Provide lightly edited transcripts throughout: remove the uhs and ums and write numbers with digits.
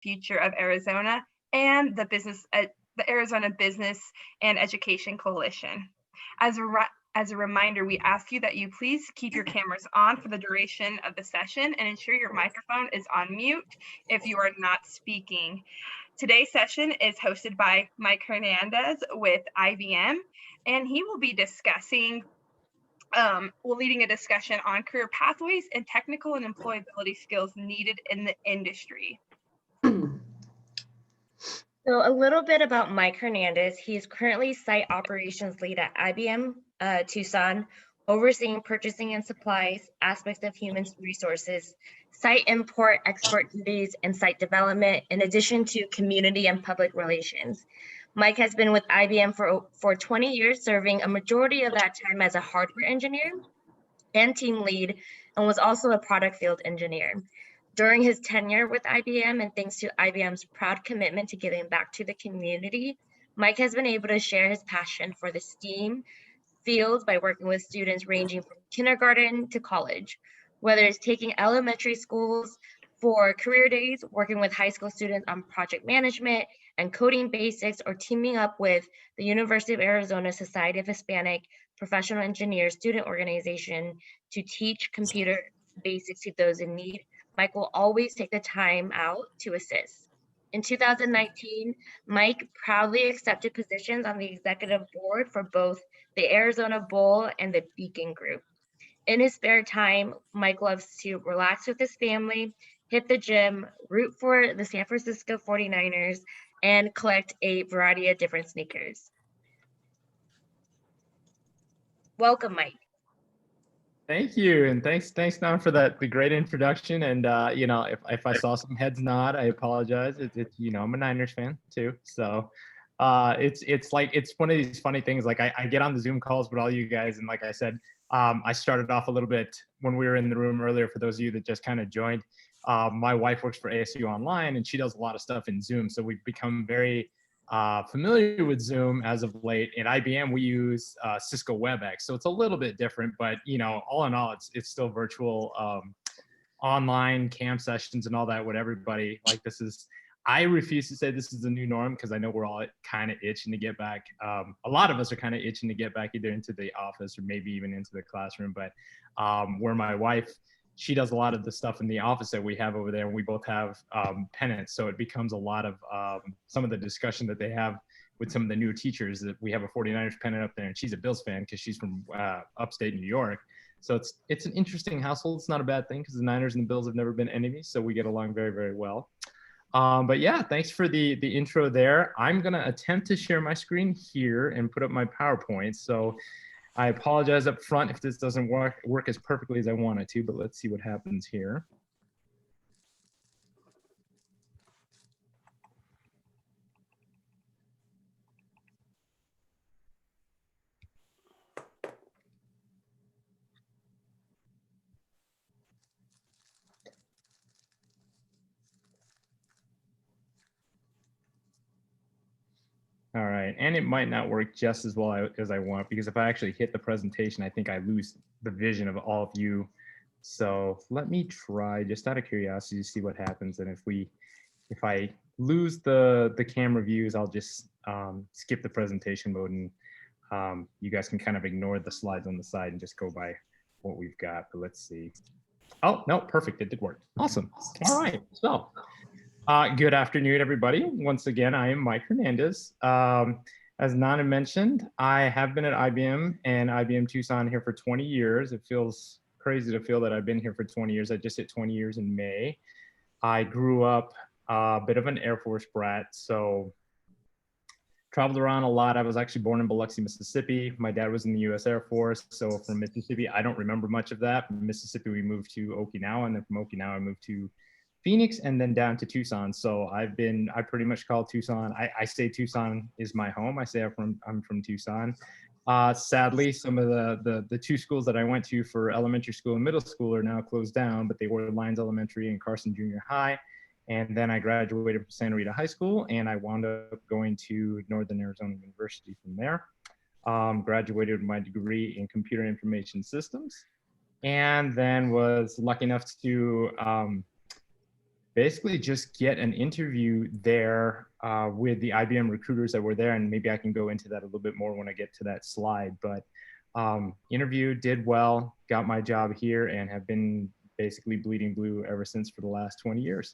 future of Arizona and the Arizona Business and Education Coalition. As a reminder, we ask you that you please keep your cameras on for the duration of the session and ensure your microphone is on mute if you are not speaking. Today's session is hosted by Mike Hernandez with IBM, and he will be leading a discussion on career pathways and technical and employability skills needed in the industry. So a little bit about Mike Hernandez. He is currently site operations lead at IBM Tucson, overseeing purchasing and supplies, aspects of human resources, site import-export duties, and site development, in addition to community and public relations. Mike has been with IBM for 20 years, serving a majority of that time as a hardware engineer and team lead, and was also a product field engineer. During his tenure with IBM, and thanks to IBM's proud commitment to giving back to the community, Mike has been able to share his passion for the STEAM fields by working with students ranging from kindergarten to college, whether it's taking elementary schools for career days, working with high school students on project management and coding basics, or teaming up with the University of Arizona Society of Hispanic Professional Engineers student organization to teach computer basics to those in need. Mike will always take the time out to assist. In 2019, Mike proudly accepted positions on the executive board for both the Arizona Bowl and the Beacon Group. In his spare time, Mike loves to relax with his family, hit the gym, root for the San Francisco 49ers, and collect a variety of different sneakers. Welcome, Mike. Thank you, and thanks, Don, for the great introduction. And you know, if I saw some heads nod, I apologize. It's you know, I'm a Niners fan too, so it's like, it's one of these funny things. Like I get on the Zoom calls with all you guys, and like I said, I started off a little bit when we were in the room earlier. For those of you that just kind of joined, my wife works for ASU Online, and she does a lot of stuff in Zoom, so we've become very familiar with Zoom as of late. At IBM, we use Cisco WebEx, so it's a little bit different, but you know, all in all, it's still virtual online cam sessions and all that with everybody. Like, this is, I refuse to say this is the new norm, because I know we're all kind of itching to get back. A lot of us are kind of itching to get back either into the office or maybe even into the classroom. But where my wife, she does a lot of the stuff in the office that we have over there, and we both have pennants. So it becomes a lot of some of the discussion that they have with some of the new teachers. That we have a 49ers pennant up there, and she's a Bills fan because she's from upstate New York. So it's an interesting household. It's not a bad thing, because the Niners and the Bills have never been enemies, so we get along very, very well. But yeah, thanks for the intro there. I'm gonna attempt to share my screen here and put up my PowerPoint. So I apologize up front if this doesn't work as perfectly as I want it to, but let's see what happens here. All right, and it might not work just as well as I want, because if I actually hit the presentation, I think I lose the vision of all of you. So let me try, just out of curiosity, to see what happens. And if I lose the camera views, I'll just skip the presentation mode, and you guys can kind of ignore the slides on the side and just go by what we've got. But let's see. Oh, no, perfect, it did work. Awesome. All right, so. Good afternoon, everybody. Once again, I am Mike Hernandez. As Nana mentioned, I have been at IBM and IBM Tucson here for 20 years. It feels crazy to feel that I've been here for 20 years. I just hit 20 years in May. I grew up a bit of an Air Force brat, so traveled around a lot. I was actually born in Biloxi, Mississippi. My dad was in the U.S. Air Force, so from Mississippi, I don't remember much of that. From Mississippi, we moved to Okinawa, and then from Okinawa, I moved to Phoenix, and then down to Tucson. So I pretty much call Tucson, I say Tucson is my home. I say I'm from Tucson. Sadly, some of the two schools that I went to for elementary school and middle school are now closed down, but they were Lyons Elementary and Carson Junior High. And then I graduated from Santa Rita High School, and I wound up going to Northern Arizona University from there. Graduated with my degree in computer information systems, and then was lucky enough to basically just get an interview there with the IBM recruiters that were there. And maybe I can go into that a little bit more when I get to that slide. But interviewed, did well, got my job here, and have been basically bleeding blue ever since for the last 20 years.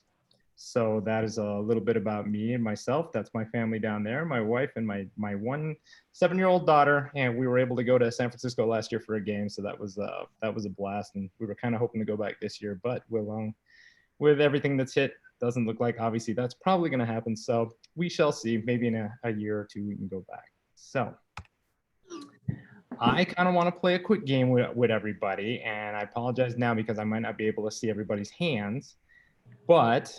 So that is a little bit about me and myself. That's my family down there, my wife and my 7-year-old daughter. And we were able to go to San Francisco last year for a game. So that was a blast. And we were kind of hoping to go back this year, but with everything that's hit, doesn't look like obviously that's probably going to happen. So we shall see. Maybe in a year or two we can go back. So I kind of want to play a quick game with everybody, and I apologize now because I might not be able to see everybody's hands, but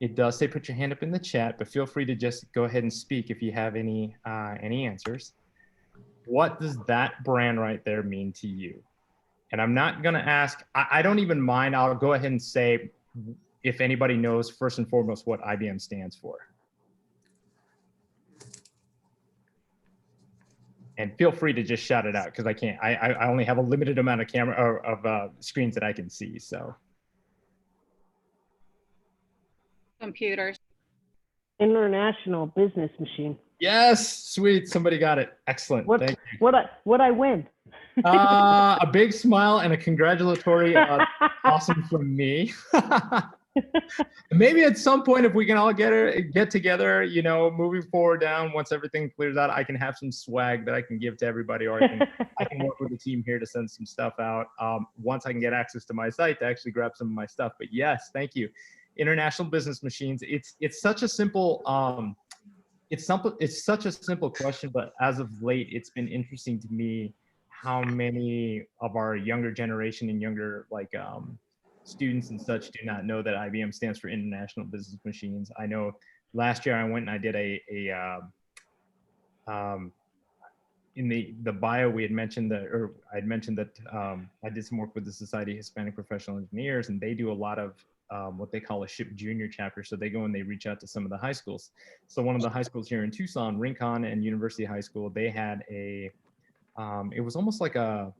it does say put your hand up in the chat, but feel free to just go ahead and speak if you have any answers. What does that brand right there mean to you? And I'm not going to ask, I don't even mind. I'll go ahead and say if anybody knows first and foremost what IBM stands for. And feel free to just shout it out because I can't, I only have a limited amount of camera or of screens that I can see. So. Computers. International Business Machine. Yes, sweet. Somebody got it. Excellent. Thank you. What I win? A big smile and a congratulatory awesome from me. Maybe at some point, if we can all get together, you know, moving forward down, once everything clears out, I can have some swag that I can give to everybody, or I can work with the team here to send some stuff out. Once I can get access to my site to actually grab some of my stuff. But yes, thank you. International Business Machines. It's such a simple it's such a simple question, but as of late, it's been interesting to me how many of our younger generation and younger students and such do not know that IBM stands for International Business Machines. I know last year I went and I did in the bio we had mentioned I mentioned that I did some work with the Society of Hispanic Professional Engineers, and they do a lot of what they call a SHIP junior chapter. So they go and they reach out to some of the high schools. So one of the high schools here in Tucson, Rincon and University High School, they had it was almost like an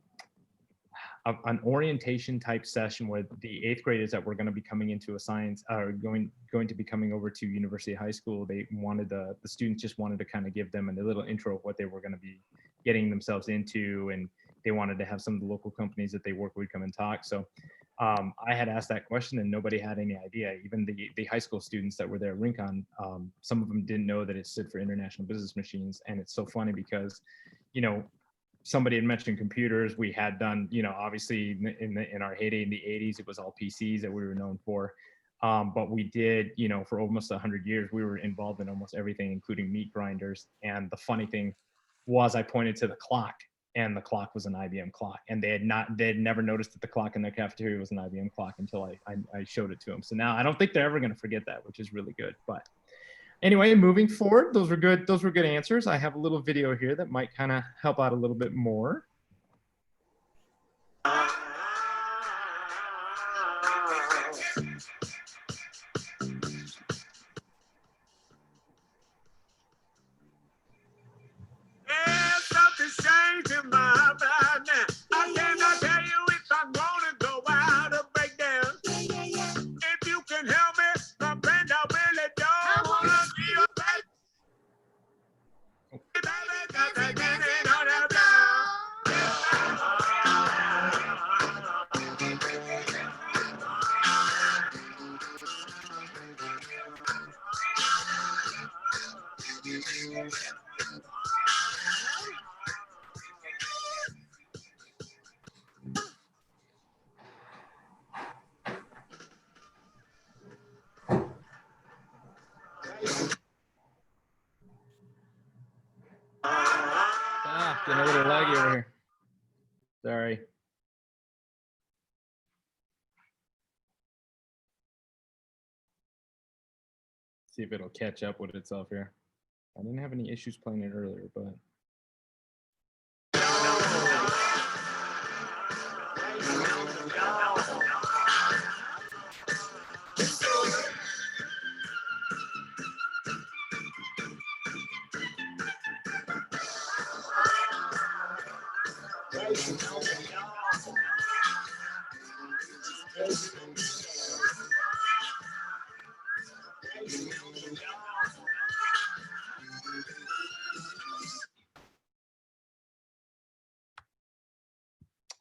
orientation type session where the 8th graders that were going to be coming into a science are going to be coming over to University High School. They wanted the students just wanted to kind of give them a little intro of what they were going to be getting themselves into, and they wanted to have some of the local companies that they work with come and talk. So I had asked that question and nobody had any idea. Even the high school students that were there at Rincon, some of them didn't know that it stood for International Business Machines. And it's so funny because, you know, somebody had mentioned computers. We had done, you know, obviously in our heyday in the 80s, it was all PCs that we were known for. But we did, you know, for almost 100 years, we were involved in almost everything, including meat grinders. And the funny thing was I pointed to the clock, and the clock was an IBM clock. And they had never noticed that the clock in their cafeteria was an IBM clock until I showed it to them. So now I don't think they're ever going to forget that, which is really good. But anyway, moving forward, those were good answers. I have a little video here that might kind of help out a little bit more. Getting a little laggy over here. Sorry. See if it'll catch up with itself here. I didn't have any issues playing it earlier, but.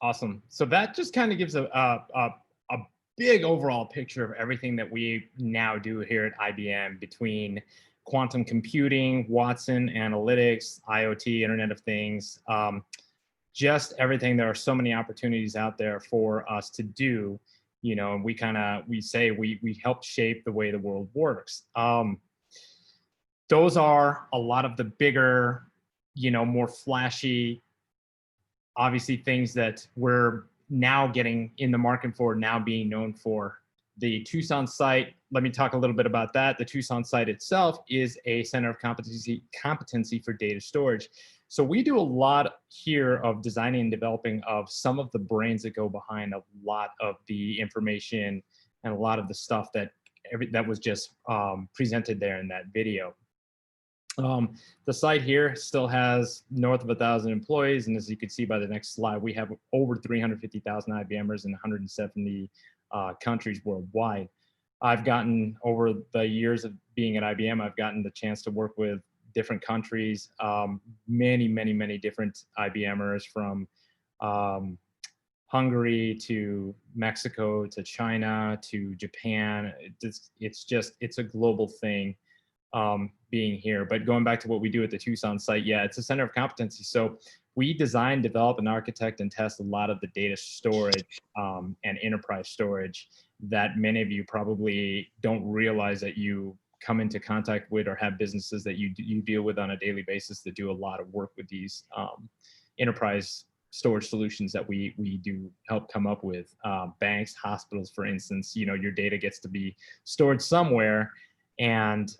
Awesome. So that just kind of gives a big overall picture of everything that we now do here at IBM between quantum computing, Watson analytics, IoT, Internet of Things, just everything. There are so many opportunities out there for us to do, you know, and we say we help shape the way the world works. Those are a lot of the bigger, you know, more flashy, obviously things that we're now getting in the market for, now being known for. The Tucson site, let me talk a little bit about that. The Tucson site itself is a center of competency for data storage. So we do a lot here of designing and developing of some of the brains that go behind a lot of the information and a lot of the stuff that was just presented there in that video. The site here still has north of 1,000 employees, and as you can see by the next slide, we have over 350,000 IBMers in 170 countries worldwide. I've gotten, over the years of being at IBM, I've gotten the chance to work with different countries, many different IBMers, from Hungary to Mexico to China to Japan. It's a global thing. Being here. But going back to what we do at the Tucson site, yeah, it's a center of competency. So we design, develop, and architect and test a lot of the data storage and enterprise storage that many of you probably don't realize that you come into contact with, or have businesses that you deal with on a daily basis that do a lot of work with these enterprise storage solutions that we do help come up with. Banks, hospitals, for instance, you know, your data gets to be stored somewhere. And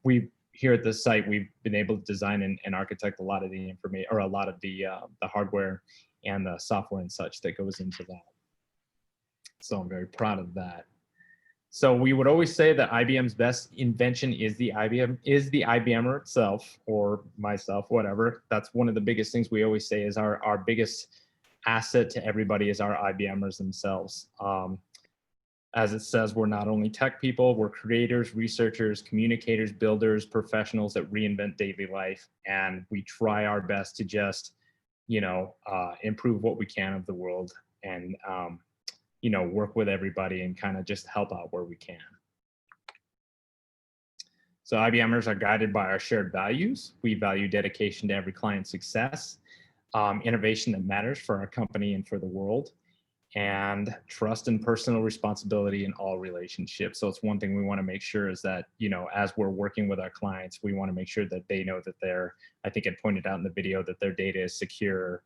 we here at this site, we've been able to design and architect a lot of the information, or a lot of the hardware and the software and such that goes into that. So I'm very proud of that. So we would always say that IBM's best invention is the IBMer itself, or myself, whatever. That's one of the biggest things we always say is our biggest asset to everybody is our IBMers themselves. As it says, we're not only tech people, we're creators, researchers, communicators, builders, professionals that reinvent daily life. And we try our best to just, you know, improve what we can of the world, and, you know, work with everybody and kind of just help out where we can. So IBMers are guided by our shared values. We value dedication to every client's success, innovation that matters for our company and for the world, and trust and personal responsibility in all relationships. So it's one thing we want to make sure is that, you know, as we're working with our clients, we want to make sure that they know that I think it pointed out in the video, that their data is secure,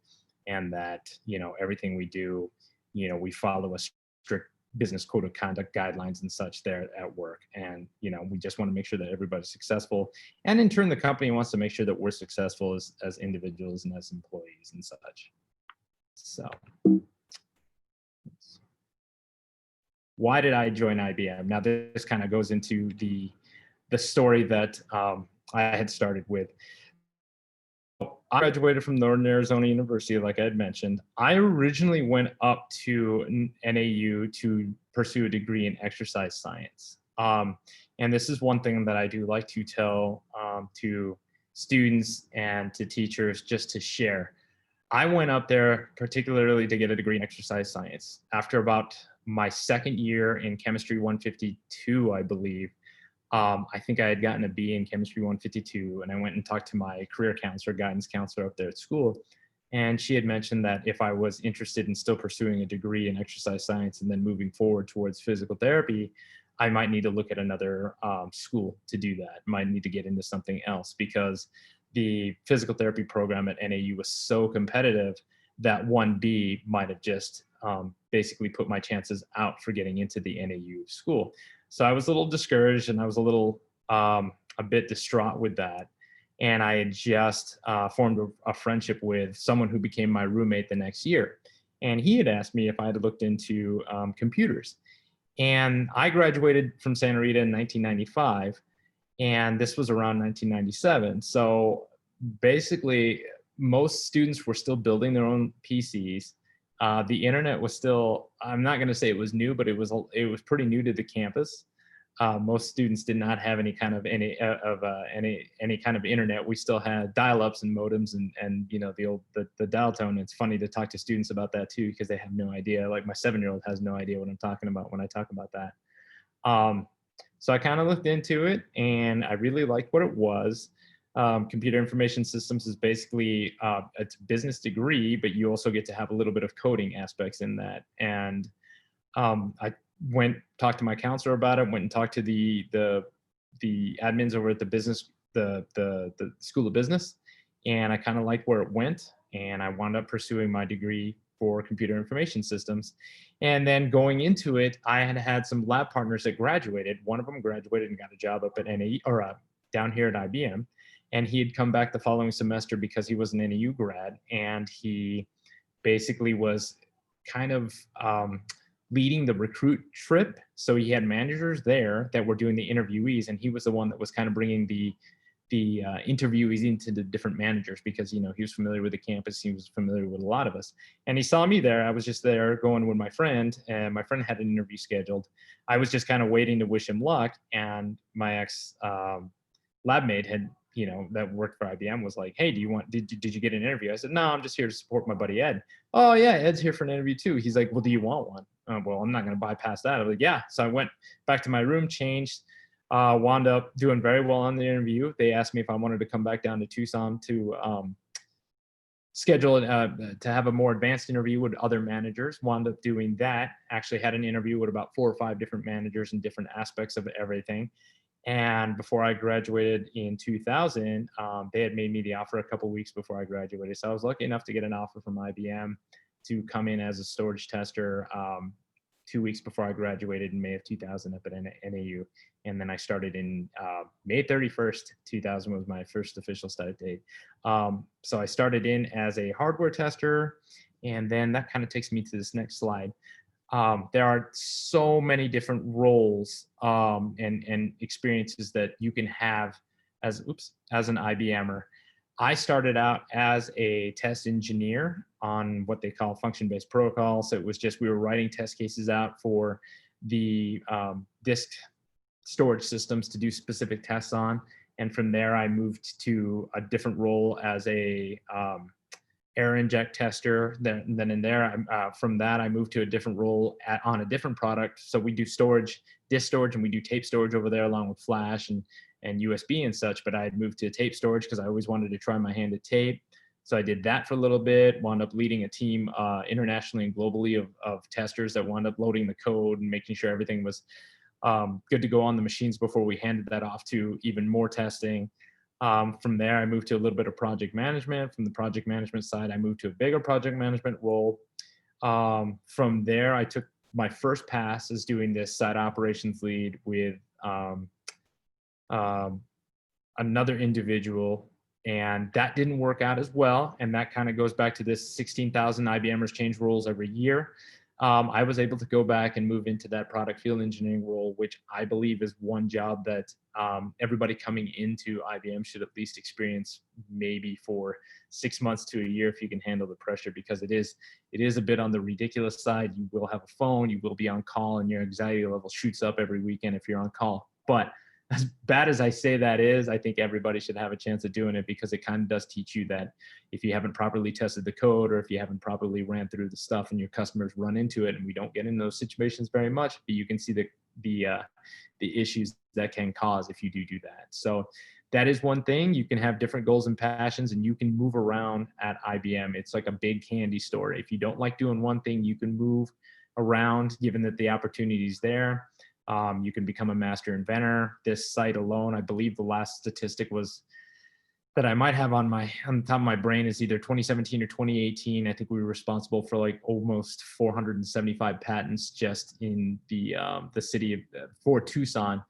and that, you know, everything we do, you know, we follow a strict business code of conduct guidelines and such there at work. And, you know, we just want to make sure that everybody's successful. And in turn, the company wants to make sure that we're successful as individuals and as employees and such. So why did I join IBM? Now this kind of goes into the story that I had started with. I graduated from Northern Arizona University, like I had mentioned. I originally went up to NAU to pursue a degree in exercise science. And this is one thing that I do like to tell to students and to teachers, just to share. I went up there particularly to get a degree in exercise science. After about my second year in chemistry 152, I believe, I think I had gotten a B in chemistry 152, and I went and talked to my career counselor, guidance counselor up there at school. And she had mentioned that if I was interested in still pursuing a degree in exercise science and then moving forward towards physical therapy, I might need to look at another school to do that. Might need to get into something else, because the physical therapy program at NAU was so competitive that 1B might have just basically put my chances out for getting into the NAU school. So I was a little discouraged, and I was a little, a bit distraught with that. And I had just formed a friendship with someone who became my roommate the next year. And he had asked me if I had looked into computers. And I graduated from Santa Rita in 1995, and this was around 1997. So basically, most students were still building their own PCs. The internet was still, I'm not going to say it was new, but it was pretty new to the campus. most students did not have any kind of any kind of internet. We still had dial-ups and modems and you know, the dial tone. It's funny to talk to students about that too, because they have no idea. Like my 7-year-old has no idea what I'm talking about when I talk about that. So I kind of looked into it and I really liked what it was. Computer information systems is basically it's a business degree, but you also get to have a little bit of coding aspects in that. And I talked to my counselor about it, went and talked to the admins over at the School of Business, and I kind of liked where it went, and I wound up pursuing my degree for computer information systems. And then going into it, I had some lab partners that graduated. One of them graduated and got a job up at NAE, or down here at IBM, and he had come back the following semester because he was an NAU grad, and he basically was kind of leading the recruit trip. So he had managers there that were doing the interviewees, and he was the one that was kind of bringing the interviewees into the different managers, because, you know, he was familiar with the campus, he was familiar with a lot of us. And he saw me there. I was just there going with my friend, and my friend had an interview scheduled. I was just kind of waiting to wish him luck, and my ex lab mate had, you know, that worked for IBM was like, hey, did you get an interview? I said, no, I'm just here to support my buddy Ed. Oh yeah, Ed's here for an interview too. He's like, well, do you want one? Well, I'm not going to bypass that. I was like, yeah. So I went back to my room, changed, wound up doing very well on the interview. They asked me if I wanted to come back down to Tucson to schedule to have a more advanced interview with other managers. Wound up doing that. Actually had an interview with about 4 or 5 different managers in different aspects of everything. And before I graduated in 2000, they had made me the offer a couple weeks before I graduated. So I was lucky enough to get an offer from IBM to come in as a storage tester 2 weeks before I graduated in May of 2000 up at NAU. And then I started in May 31st, 2000 was my first official start date. So I started in as a hardware tester, and then that kind of takes me to this next slide. There are so many different roles and experiences that you can have as an IBMer. I started out as a test engineer on what they call function-based protocols. So it was just, we were writing test cases out for the disk storage systems to do specific tests on. And from there, I moved to a different role as a air inject tester. Then in there, from that, I moved to a different role on a different product. So we do storage, disk storage, and we do tape storage over there along with flash and USB and such. But I had moved to tape storage because I always wanted to try my hand at tape. So I did that for a little bit, wound up leading a team internationally and globally of testers that wound up loading the code and making sure everything was good to go on the machines before we handed that off to even more testing. From there, I moved to a little bit of project management. From the project management side, I moved to a bigger project management role. From there, I took my first pass as doing this site operations lead with another individual, and that didn't work out as well. And that kind of goes back to this 16,000 IBMers change roles every year. I was able to go back and move into that product field engineering role, which I believe is one job that everybody coming into IBM should at least experience maybe for 6 months to a year if you can handle the pressure, because it is a bit on the ridiculous side. You will have a phone, you will be on call, and your anxiety level shoots up every weekend if you're on call. But as bad as I say that is, I think everybody should have a chance of doing it, because it kind of does teach you that if you haven't properly tested the code, or if you haven't properly ran through the stuff and your customers run into it, and we don't get in those situations very much, but you can see the issues that can cause if you do that. So that is one thing. You can have different goals and passions, and you can move around at IBM. It's like a big candy store. If you don't like doing one thing, you can move around, given that the opportunity is there. You can become a master inventor. This site alone, I believe the last statistic was that I might have on the top of my brain is either 2017 or 2018. I think we were responsible for like almost 475 patents just in the city of for Tucson.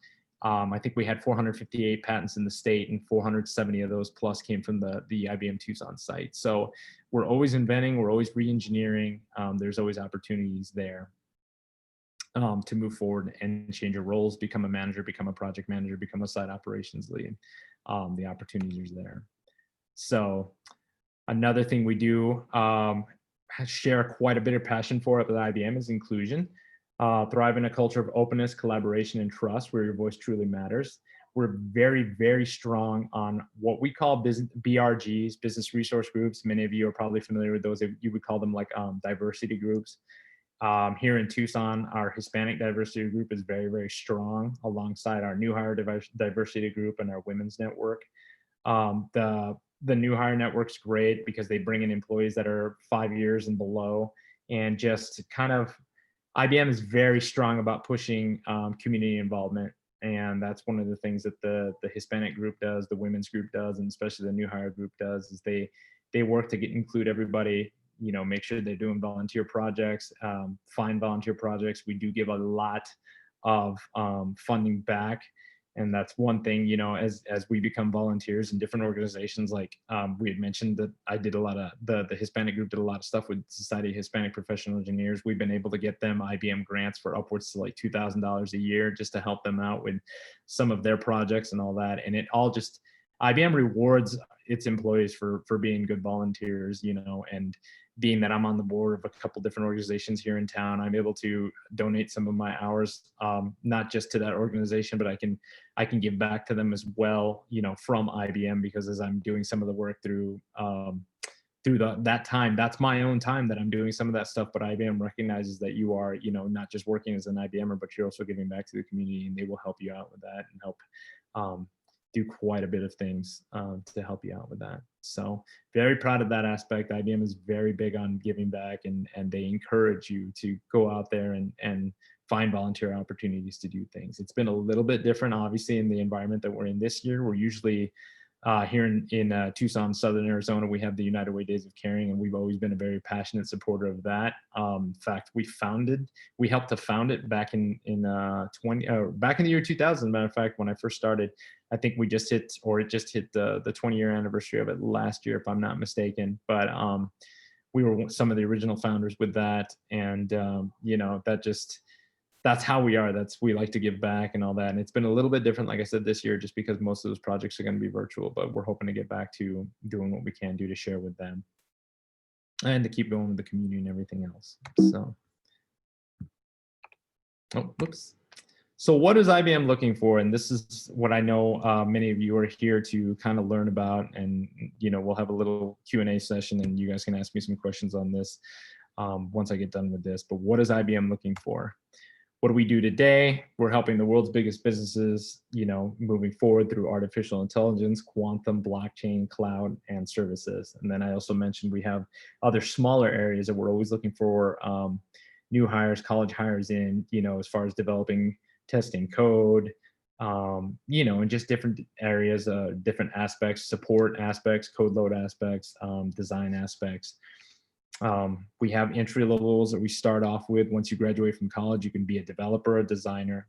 I think we had 458 patents in the state, and 470 of those plus came from the IBM Tucson site. So we're always inventing, we're always re-engineering. There's always opportunities there to move forward and change your roles, become a manager, become a project manager, become a site operations lead. The opportunities are there. So another thing we do share quite a bit of passion for at IBM is inclusion. thrive in a culture of openness, collaboration, and trust where your voice truly matters. We're very, very strong on what we call business BRGs, business resource groups. Many of you are probably familiar with those. You would call them like diversity groups. Here in Tucson, our Hispanic diversity group is very, very strong alongside our new hire diversity group and our women's network. The new hire network's great because they bring in employees that are 5 years and below, and just kind of, IBM is very strong about pushing community involvement. And that's one of the things that the Hispanic group does, the women's group does, and especially the new hire group does, is they work to include everybody, make sure they're doing volunteer projects, find volunteer projects. We do give a lot of funding back. And that's one thing, as we become volunteers in different organizations, like we had mentioned that I did a lot of, the Hispanic group did a lot of stuff with Society of Hispanic Professional Engineers. We've been able to get them IBM grants for upwards to like $2,000 a year just to help them out with some of their projects and all that. And it all just, IBM rewards its employees for being good volunteers, and being that I'm on the board of a couple different organizations here in town, I'm able to donate some of my hours, not just to that organization, but I can give back to them as well, from IBM, because as I'm doing some of the work through that time, that's my own time that I'm doing some of that stuff. But IBM recognizes that you are, not just working as an IBMer, but you're also giving back to the community, and they will help you out with that and help do quite a bit of things to help you out with that. So very proud of that aspect. IBM is very big on giving back, and they encourage you to go out there and find volunteer opportunities to do things. It's been a little bit different, obviously, in the environment that we're in this year. We're usually here in Tucson, Southern Arizona, we have the United Way Days of Caring, and we've always been a very passionate supporter of that. In fact, we helped to found it back in back in the year 2000. Matter of fact, when I first started, I think it just hit the 20-year anniversary of it last year, if I'm not mistaken. But we were some of the original founders with that, and that's how we are. We like to give back and all that. And it's been a little bit different, like I said, this year, just because most of those projects are going to be virtual, but we're hoping to get back to doing what we can do to share with them and to keep going with the community and everything else. So, whoops. So what is IBM looking for? And this is what I know many of you are here to kind of learn about, and we'll have a little Q&A session, and you guys can ask me some questions on this once I get done with this. But what is IBM looking for? What do we do today? We're helping the world's biggest businesses, moving forward through artificial intelligence, quantum, blockchain, cloud, and services. And then I also mentioned we have other smaller areas that we're always looking for new hires, college hires in, as far as developing, testing code, and just different areas, different aspects, support aspects, code load aspects, design aspects. We have entry levels that we start off with. Once you graduate from college, you can be a developer, a designer,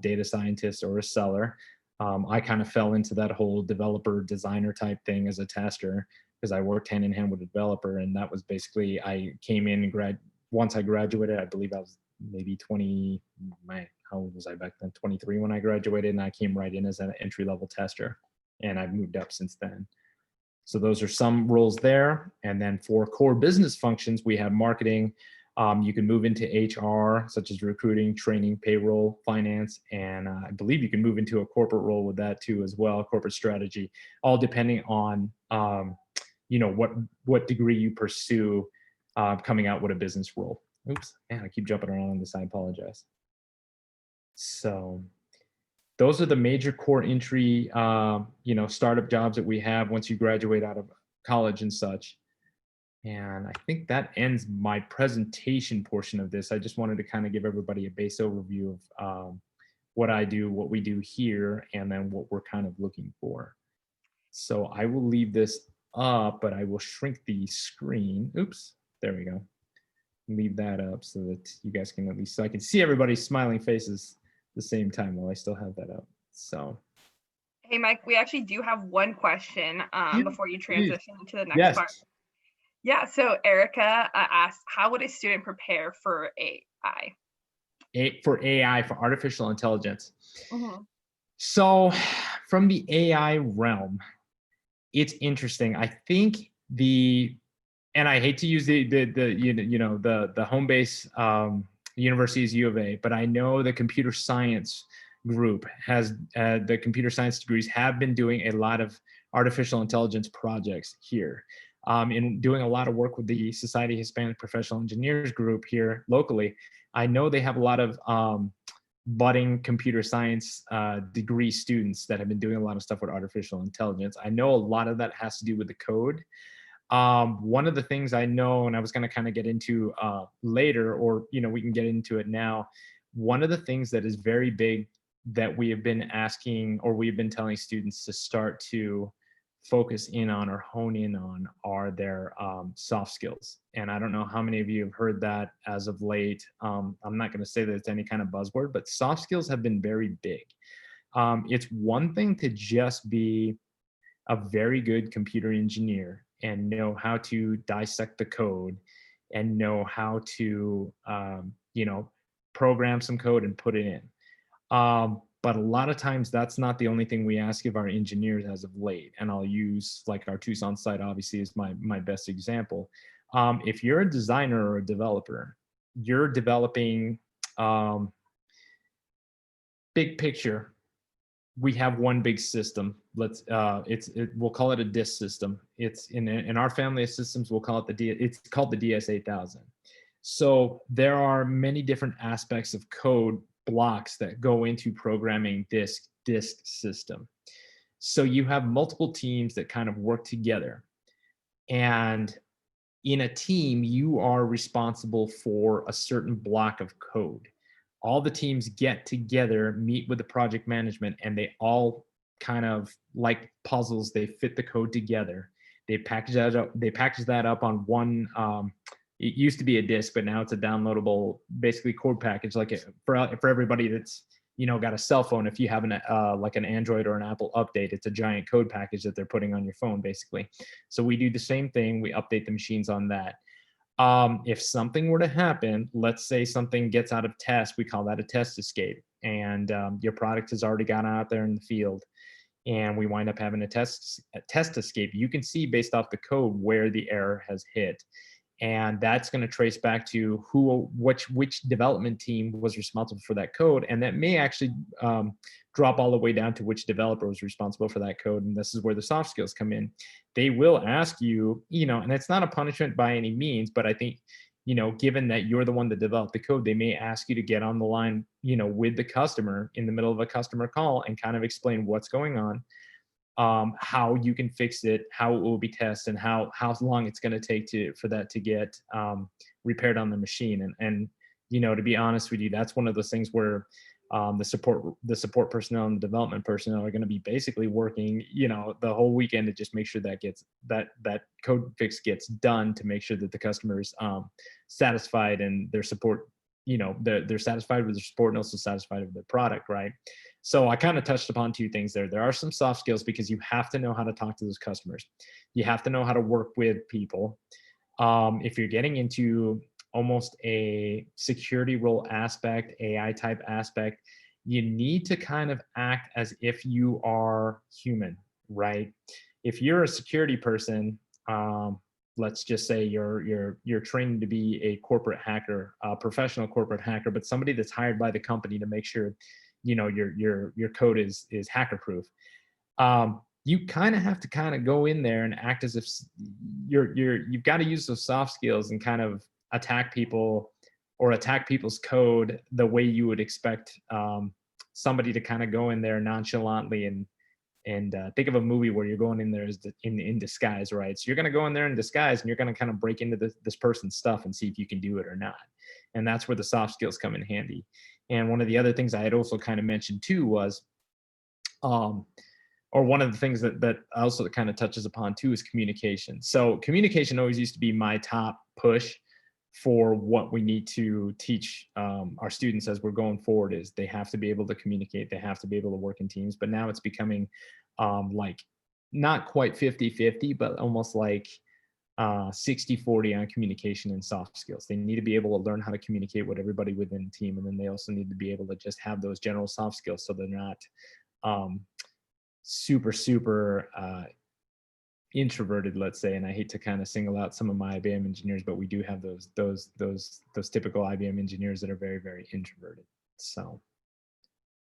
data scientist, or a seller. I kind of fell into that whole developer designer type thing as a tester, because I worked hand in hand with a developer. And that was basically, I came in and once I graduated, I believe I was maybe how old was I back then? 23 when I graduated, and I came right in as an entry level tester, and I've moved up since then. So those are some roles there. And then for core business functions, we have marketing. You can move into HR, such as recruiting, training, payroll, finance, and I believe you can move into a corporate role with that too as well, corporate strategy, all depending on what degree you pursue coming out with a business role. Oops, man, I keep jumping around on this, I apologize. So those are the major core entry, startup jobs that we have once you graduate out of college and such. And I think that ends my presentation portion of this. I just wanted to kind of give everybody a base overview of what I do, what we do here, and then what we're kind of looking for. So I will leave this up, but I will shrink the screen. Oops, there we go. Leave that up so that you guys can so I can see everybody's smiling faces the same time while I still have that up. So, hey Mike, we actually do have one question before you transition to the next yes. part. Yeah, so Erica asked, how would a student prepare for AI? For AI, for artificial intelligence. So from the AI realm, it's interesting. I think and I hate to use the home base the university is U of A, but I know the computer science group has, the computer science degrees have been doing a lot of artificial intelligence projects here. In doing a lot of work with the Society of Hispanic Professional Engineers group here locally, I know they have a lot of budding computer science degree students that have been doing a lot of stuff with artificial intelligence. I know a lot of that has to do with the code. One of the things I know, and I was going to kind of get into later, or we can get into it now. One of the things that is very big that we have been asking, or we've been telling students to start to focus in on or hone in on, are their soft skills. And I don't know how many of you have heard that as of late. I'm not going to say that it's any kind of buzzword, but soft skills have been very big. It's one thing to just be a very good computer engineer and know how to dissect the code and know how to, program some code and put it in. But a lot of times that's not the only thing we ask of our engineers as of late. And I'll use like our Tucson site obviously is my best example. If you're a designer or a developer, you're developing big picture. We have one big system. We'll call it a DIS system. It's in our family of systems, we'll call it it's called the DS8000. So there are many different aspects of code blocks that go into programming this disk system. So you have multiple teams that kind of work together. And in a team, you are responsible for a certain block of code. All the teams get together, meet with the project management, and they all kind of like puzzles, they fit the code together. They package that up on one, it used to be a disk, but now it's a downloadable, basically code package, like for everybody that's, got a cell phone. If you have like an Android or an Apple update, it's a giant code package that they're putting on your phone, basically. So we do the same thing. We update the machines on that. If something were to happen, let's say something gets out of test, we call that a test escape. And your product has already gone out there in the field and we wind up having a test escape. You can see based off the code where the error has hit. And that's going to trace back to which development team was responsible for that code. And that may actually drop all the way down to which developer was responsible for that code. And this is where the soft skills come in. They will ask you, and it's not a punishment by any means, but I think, given that you're the one that developed the code, they may ask you to get on the line, with the customer in the middle of a customer call and kind of explain what's going on. How you can fix it, how it will be tested, and how long it's going to take for that to get repaired on the machine. And to be honest with you, that's one of those things where the support personnel and the development personnel are going to be basically working, the whole weekend to just make sure that code fix gets done, to make sure that the customer is satisfied and their support, they're satisfied with their support and also satisfied with their product, right? So I kind of touched upon two things there. There are some soft skills because you have to know how to talk to those customers. You have to know how to work with people. If you're getting into almost a security role aspect, AI type aspect, you need to kind of act as if you are human, right? If you're a security person, let's just say you're trained to be a corporate hacker, a professional corporate hacker, but somebody that's hired by the company to make sure your code is hacker proof. You kind of have to kind of go in there and act as if you've got to use those soft skills and kind of attack people or attack people's code the way you would expect somebody to kind of go in there nonchalantly and think of a movie where you're going in there as in disguise, right? So you're going to go in there in disguise and you're going to kind of break into this person's stuff and see if you can do it or not. And that's where the soft skills come in handy. And one of the other things I had also kind of mentioned too was, or one of the things that also kind of touches upon too is communication. So communication always used to be my top push for what we need to teach our students as we're going forward. Is they have to be able to communicate, they have to be able to work in teams. But now it's becoming like not quite 50-50, but almost like 60-40 on communication and soft skills. They need to be able to learn how to communicate with everybody within the team, and then they also need to be able to just have those general soft skills so they're not super introverted, let's say, and I hate to kind of single out some of my IBM engineers, but we do have those typical IBM engineers that are very, very introverted. So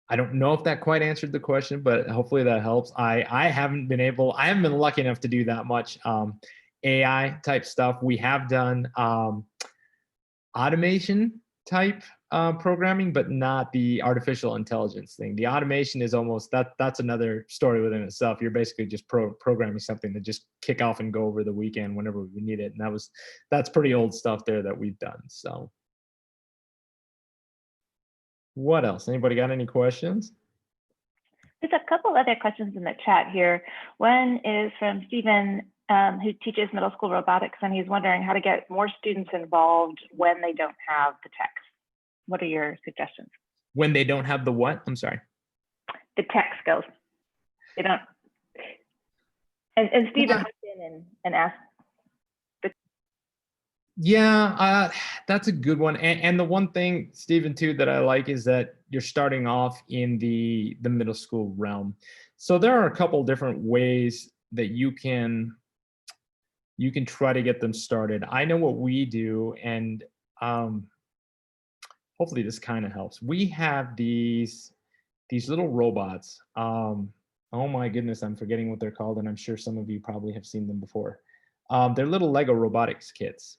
I don't know if that quite answered the question, but hopefully that helps. I haven't been lucky enough to do that much AI type stuff. We have done automation type programming, but not the artificial intelligence thing. The automation is almost that's another story within itself. You're basically just programming something to just kick off and go over the weekend whenever we need it. And that's pretty old stuff there that we've done. So what else? Anybody got any questions? There's a couple other questions in the chat here. One is from Stephen, who teaches middle school robotics, and he's wondering how to get more students involved when they don't have the tech. What are your suggestions? When they don't have the what? I'm sorry. The tech skills. They don't. And Stephen looked in and asked. Yeah, that's a good one. And the one thing, Stephen, too, that I like is that you're starting off in the middle school realm. So there are a couple different ways that you can try to get them started. I know what we do, and hopefully this kind of helps. We have these little robots. Oh my goodness, I'm forgetting what they're called, and I'm sure some of you probably have seen them before. They're little Lego robotics kits.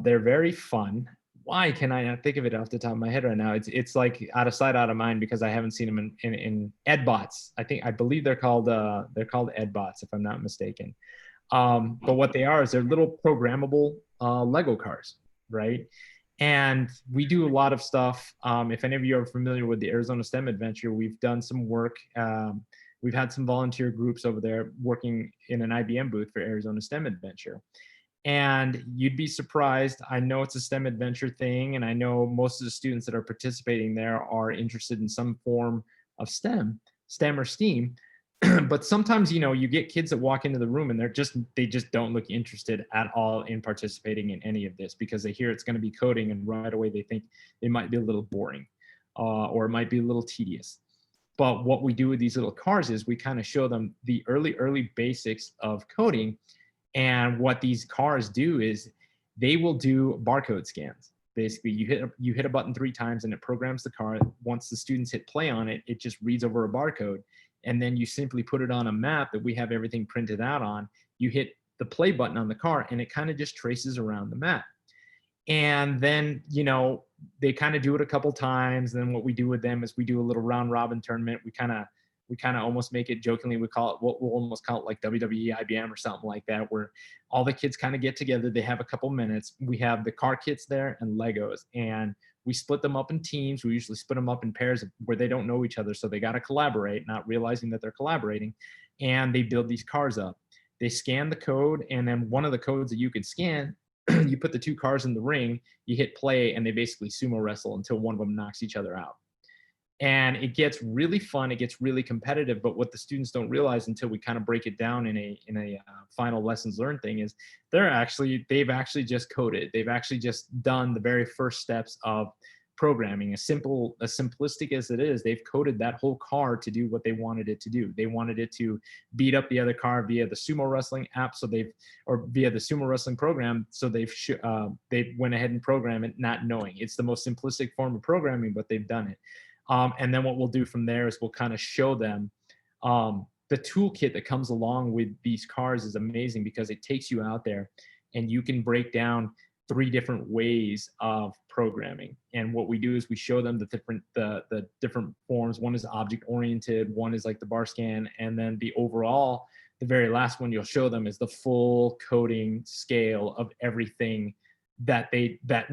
They're very fun. Why can I not think of it off the top of my head right now? It's like out of sight, out of mind, because I haven't seen them in EdBots. I believe they're called EdBots, if I'm not mistaken. But what they are is they're little programmable Lego cars, right? And we do a lot of stuff. If any of you are familiar with the Arizona STEM Adventure, we've done some work. We've had some volunteer groups over there working in an IBM booth for Arizona STEM Adventure. And you'd be surprised. I know it's a STEM Adventure thing, and I know most of the students that are participating there are interested in some form of STEM or STEAM. But sometimes, you get kids that walk into the room and they just don't look interested at all in participating in any of this, because they hear it's going to be coding, and right away they think it might be a little boring or it might be a little tedious. But what we do with these little cars is we kind of show them the early basics of coding. And what these cars do is they will do barcode scans. Basically, you hit a button 3 times and it programs the car. Once the students hit play on it, it just reads over a barcode. And then you simply put it on a map that we have everything printed out on. You hit the play button on the car and it kind of just traces around the map. And then, they kind of do it a couple times. And then what we do with them is we do a little round robin tournament. We kind of almost make it jokingly, we'll almost call it like WWE IBM or something like that, where all the kids kind of get together. They have a couple minutes. We have the car kits there and Legos, and we split them up in teams. We usually split them up in pairs where they don't know each other. So they got to collaborate, not realizing that they're collaborating. And they build these cars up. They scan the code, and then one of the codes that you can scan, you put the 2 cars in the ring, you hit play, and they basically sumo wrestle until one of them knocks each other out. And it gets really fun. It gets really competitive. But what the students don't realize until we kind of break it down in a final lessons learned thing is they've actually just coded. They've actually just done the very first steps of programming. As simplistic as it is, they've coded that whole car to do what they wanted it to do. They wanted it to beat up the other car via the sumo wrestling app, or via the sumo wrestling program. So they went ahead and programmed it, not knowing. It's the most simplistic form of programming, but they've done it. And then what we'll do from there is we'll kind of show them the toolkit that comes along with these cars is amazing, because it takes you out there and you can break down 3 different ways of programming. And what we do is we show them the different forms. One is object oriented, one is like the bar scan, and then the very last one you'll show them is the full coding scale of everything that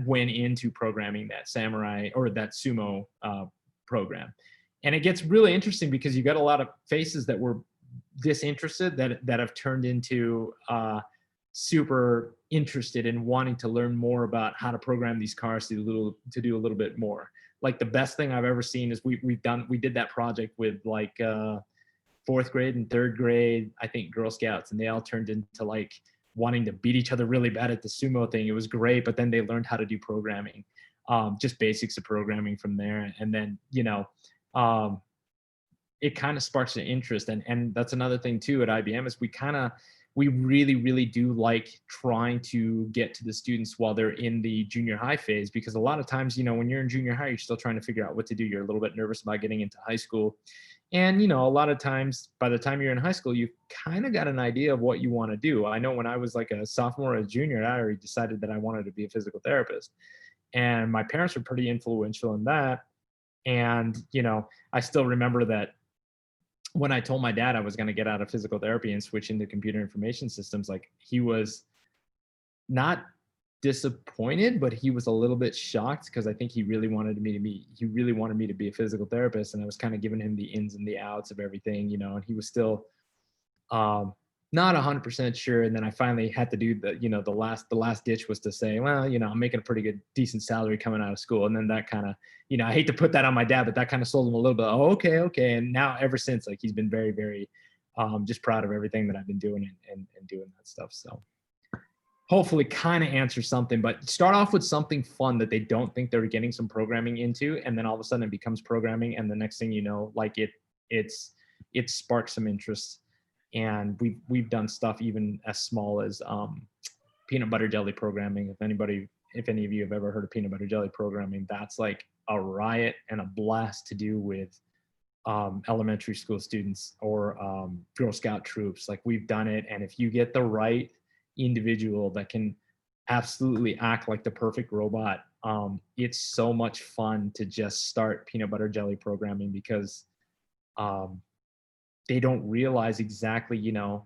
went into programming that samurai or that sumo program. And it gets really interesting because you got a lot of faces that were disinterested that have turned into super interested in wanting to learn more about how to program these cars to do a little bit more. Like the best thing I've ever seen is we did that project with like 4th grade and 3rd grade, I think, Girl Scouts, and they all turned into like wanting to beat each other really bad at the sumo thing. It was great, but then they learned how to do programming. Just basics of programming from there. And then, it kind of sparks an interest. And that's another thing too at IBM is we kind of, we really, really do like trying to get to the students while they're in the junior high phase, because a lot of times, you know, when you're in junior high, you're still trying to figure out what to do. You're a little bit nervous about getting into high school. And, you know, a lot of times by the time you're in high school, you've kind of got an idea of what you want to do. I know when I was like a sophomore or a junior, I already decided that I wanted to be a physical therapist. And my parents were pretty influential in that. And, you know, I still remember that when I told my dad I was going to get out of physical therapy and switch into computer information systems, like, he was not disappointed, but he was a little bit shocked, because I think he really wanted me to be a physical therapist. And I was kind of giving him the ins and the outs of everything, you know, and he was still not 100% sure. And then I finally had to do the last ditch was to say, well, you know, I'm making a pretty good, decent salary coming out of school. And then that kind of, you know, I hate to put that on my dad, but that kind of sold him a little bit. Oh, okay. And now ever since, like, he's been very, very just proud of everything that I've been doing and doing that stuff. So hopefully kind of answer something, but start off with something fun that they don't think they're getting some programming into. And then all of a sudden it becomes programming. And the next thing you know, like it sparks some interest. And we've done stuff even as small as peanut butter jelly programming. If any of you have ever heard of peanut butter jelly programming, that's like a riot and a blast to do with elementary school students or Girl Scout troops. Like, we've done it. And if you get the right individual that can absolutely act like the perfect robot, it's so much fun to just start peanut butter jelly programming, because they don't realize exactly, you know,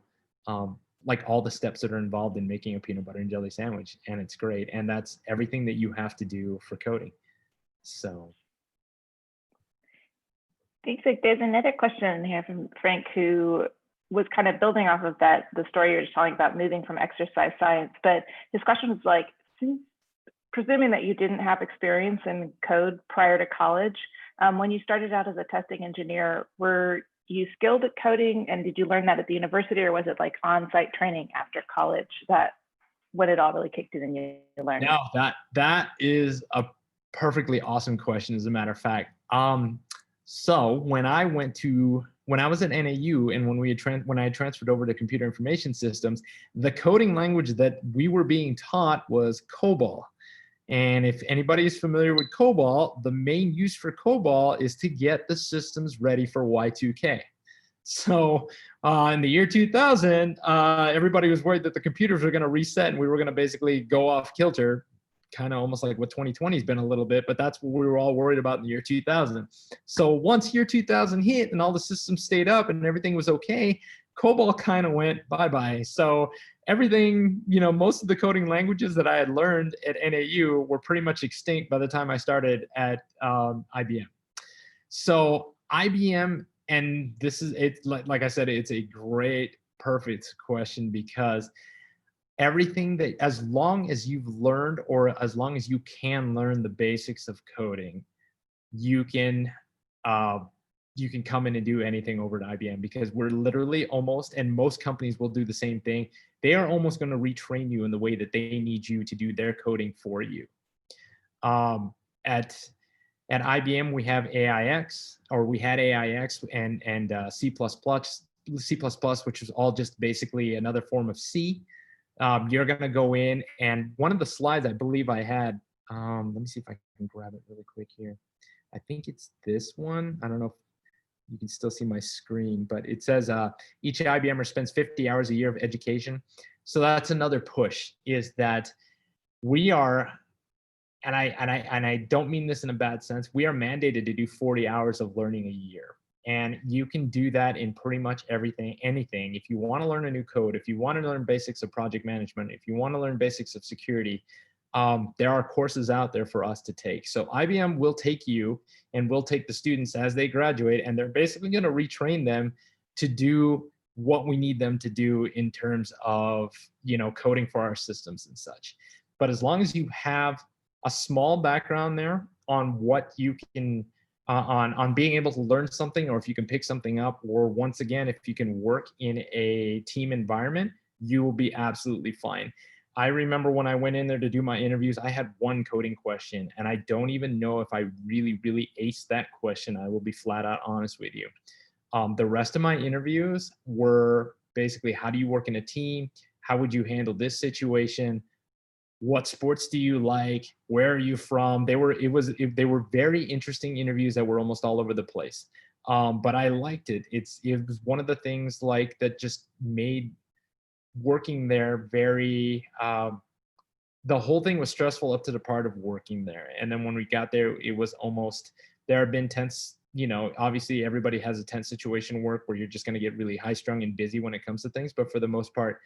like all the steps that are involved in making a peanut butter and jelly sandwich. And it's great. And that's everything that you have to do for coding. So. Thanks. There's another question here from Frank, who was kind of building off of that, the story you were just telling about moving from exercise science. But his question was like, presuming that you didn't have experience in code prior to college, when you started out as a testing engineer, were you skilled at coding, and did you learn that at the university, or was it like on-site training after college that when it all really kicked in and you learned? No, that is a perfectly awesome question, as a matter of fact. So when I was at NAU and when I had transferred over to computer information systems, the coding language that we were being taught was COBOL. And if anybody is familiar with COBOL, the main use for COBOL is to get the systems ready for Y2K. So in the year 2000, everybody was worried that the computers were going to reset and we were going to basically go off kilter, kind of almost like what 2020 has been a little bit, but that's what we were all worried about in the year 2000. So once year 2000 hit and all the systems stayed up and everything was okay, COBOL kind of went bye-bye. So everything, you know, most of the coding languages that I had learned at NAU were pretty much extinct by the time I started at IBM. So IBM, and this is, it's like I said, it's a great, perfect question, because everything that, as long as you've learned, or as long as you can learn the basics of coding, you can come in and do anything over at IBM, because we're literally almost, and most companies will do the same thing, they are almost going to retrain you in the way that they need you to do their coding for you. At IBM, we have AIX, or we had AIX and C++, which is all just basically another form of C. You're going to go in, and one of the slides I believe I had, let me see if I can grab it really quick here. I think it's this one. I don't know if you can still see my screen, but it says each IBMer spends 50 hours a year of education. So that's another push, is that we are, and I don't mean this in a bad sense, we are mandated to do 40 hours of learning a year. And you can do that in pretty much anything. If you want to learn a new code, if you want to learn basics of project management, if you want to learn basics of security, there are courses out there for us to take. So IBM will take you and will take the students as they graduate, and they're basically going to retrain them to do what we need them to do in terms of, you know, coding for our systems and such. But as long as you have a small background there on what you can, on being able to learn something, or if you can pick something up, or once again, if you can work in a team environment, you will be absolutely fine. I remember when I went in there to do my interviews, I had one coding question, and I don't even know if I really aced that question. I will be flat out honest with you. The rest of my interviews were basically, how do you work in a team? How would you handle this situation? What sports do you like? Where are you from? They were very interesting interviews that were almost all over the place. But I liked it. It was one of the things like that just made working there very, the whole thing was stressful up to the part of working there. And then when we got there, it was almost, there have been tense, you know, obviously everybody has a tense situation work where you're just going to get really high strung and busy when it comes to things. But for the most part,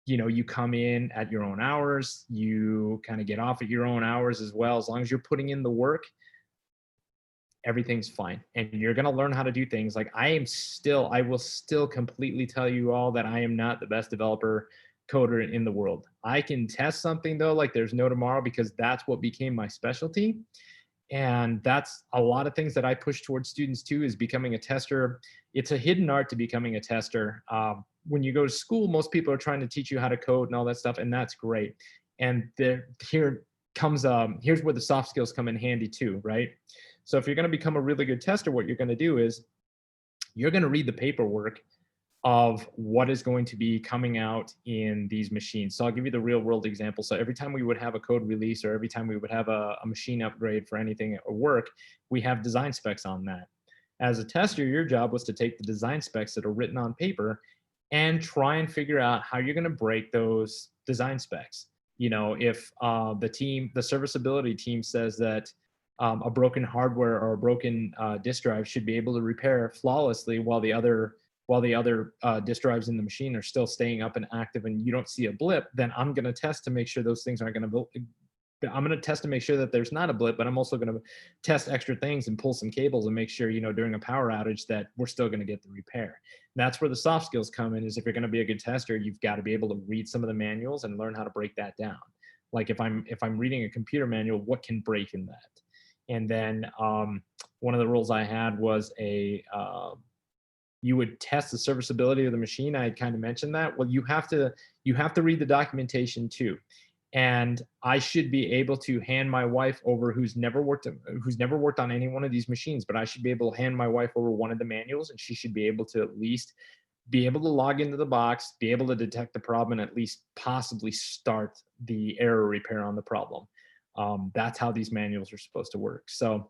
you know, you come in at your own hours, you kind of get off at your own hours as well. As long as you're putting in the work, everything's fine. And you're going to learn how to do things. Like I will still completely tell you all that I am not the best developer coder in the world. I can test something though, like there's no tomorrow, because that's what became my specialty. And that's a lot of things that I push towards students too, is becoming a tester. It's a hidden art to becoming a tester. When you go to school, most people are trying to teach you how to code and all that stuff, and that's great. And here's where the soft skills come in handy too, right? So if you're going to become a really good tester, what you're going to do is you're going to read the paperwork of what is going to be coming out in these machines. So I'll give you the real world example. So every time we would have a code release, or every time we would have a machine upgrade for anything at work, we have design specs on that. As a tester, your job was to take the design specs that are written on paper and try and figure out how you're going to break those design specs. You know, if the serviceability team says that a broken hardware or a broken disk drive should be able to repair flawlessly while the other disk drives in the machine are still staying up and active, and you don't see a blip, then I'm going to test to make sure those things aren't going to, I'm going to test to make sure that there's not a blip, but I'm also going to test extra things and pull some cables and make sure, you know, during a power outage that we're still going to get the repair. And that's where the soft skills come in, is if you're going to be a good tester, you've got to be able to read some of the manuals and learn how to break that down. Like if I'm reading a computer manual, what can break in that? And then one of the rules I had was you would test the serviceability of the machine. I had kind of mentioned that. Well, you have to read the documentation too. And I should be able to hand my wife over, who's never worked on any one of these machines, but I should be able to hand my wife over one of the manuals, and she should be able to at least be able to log into the box, be able to detect the problem, and at least possibly start the error repair on the problem. That's how these manuals are supposed to work. So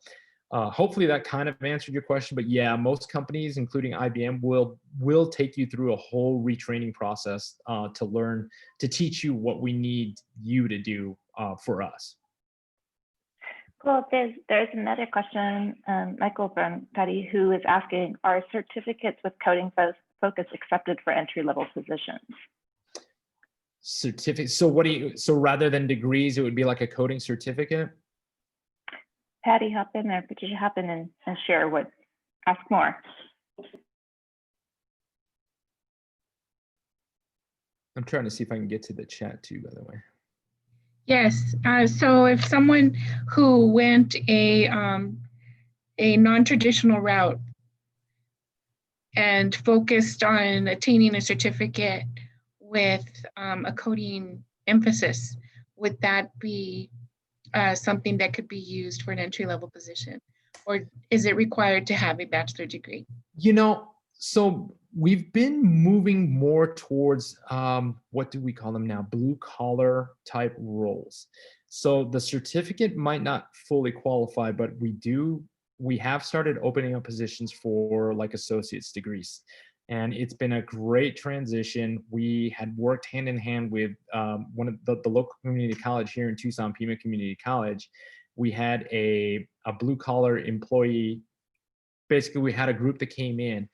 hopefully that kind of answered your question. But yeah, most companies, including IBM, will take you through a whole retraining process to teach you what we need you to do for us. Cool. There's another question, Michael from Patty, who is asking, are certificates with coding focus accepted for entry-level positions? Certificate. So rather than degrees, it would be like a coding certificate? Patty, hop in there. Could you hop in and share ask more? I'm trying to see if I can get to the chat too, by the way. Yes, so if someone who went a non-traditional route and focused on attaining a certificate with a coding emphasis, would that be something that could be used for an entry-level position? Or is it required to have a bachelor degree? You know, so we've been moving more towards, what do we call them now? Blue collar type roles. So the certificate might not fully qualify, but we have started opening up positions for like associate's degrees. And it's been a great transition. We had worked hand in hand with one of the local community college here in Tucson, Pima Community College. We had a blue collar employee. Basically, we had a group that came in,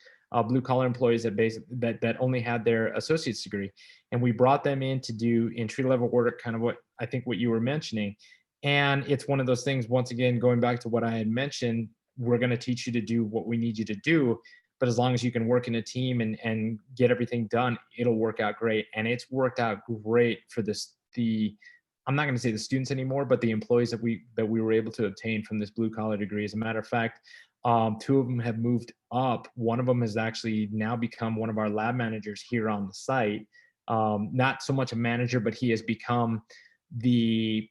blue collar employees that only had their associate's degree. And we brought them in to do entry level work, kind of what I think what you were mentioning. And it's one of those things, once again, going back to what I had mentioned, we're going to teach you to do what we need you to do. But as long as you can work in a team and get everything done, it'll work out great. And it's worked out great for I'm not going to say the students anymore, but the employees that we were able to obtain from this blue collar degree. As a matter of fact, 2 of them have moved up. One of them has actually now become one of our lab managers here on the site. Not so much a manager, but he has become the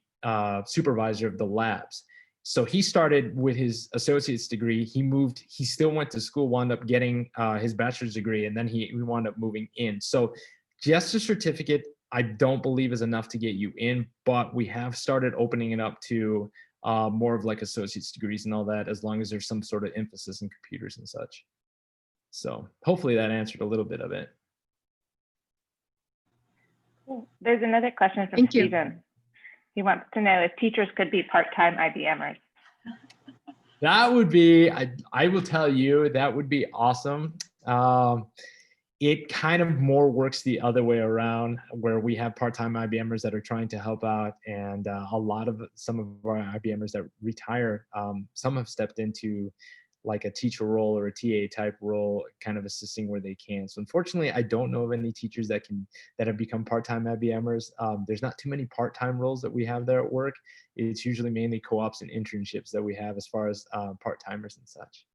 supervisor of the labs. So he started with his associate's degree. He still went to school, wound up getting his bachelor's degree, and then he wound up moving in. So just a certificate, I don't believe is enough to get you in, but we have started opening it up to more of like associate's degrees and all that, as long as there's some sort of emphasis in computers and such. So hopefully that answered a little bit of it. There's another question from Thank you. Stephen. He wants to know if teachers could be part-time IBMers. That would be, I will tell you, that would be awesome. It kind of more works the other way around, where we have part-time IBMers that are trying to help out, and some of our IBMers that retire, some have stepped into like a teacher role or a TA type role, kind of assisting where they can. So unfortunately, I don't know of any teachers that have become part-time IBMers. There's not too many part-time roles that we have there at work. It's usually mainly co-ops and internships that we have as far as part-timers and such.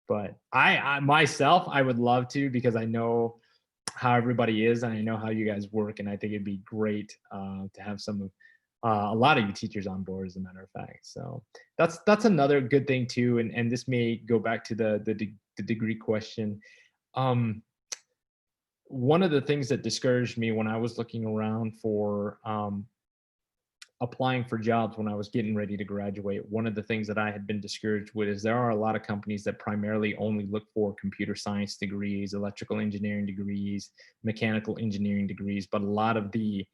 But I myself, I would love to, because I know how everybody is and I know how you guys work, and I think it'd be great to have a lot of you teachers on board, as a matter of fact. So that's another good thing too, and this may go back to the degree question. One of the things that discouraged me when I was looking around for applying for jobs when I was getting ready to graduate, one of the things that I had been discouraged with is there are a lot of companies that primarily only look for computer science degrees, electrical engineering degrees, mechanical engineering degrees, but a lot of the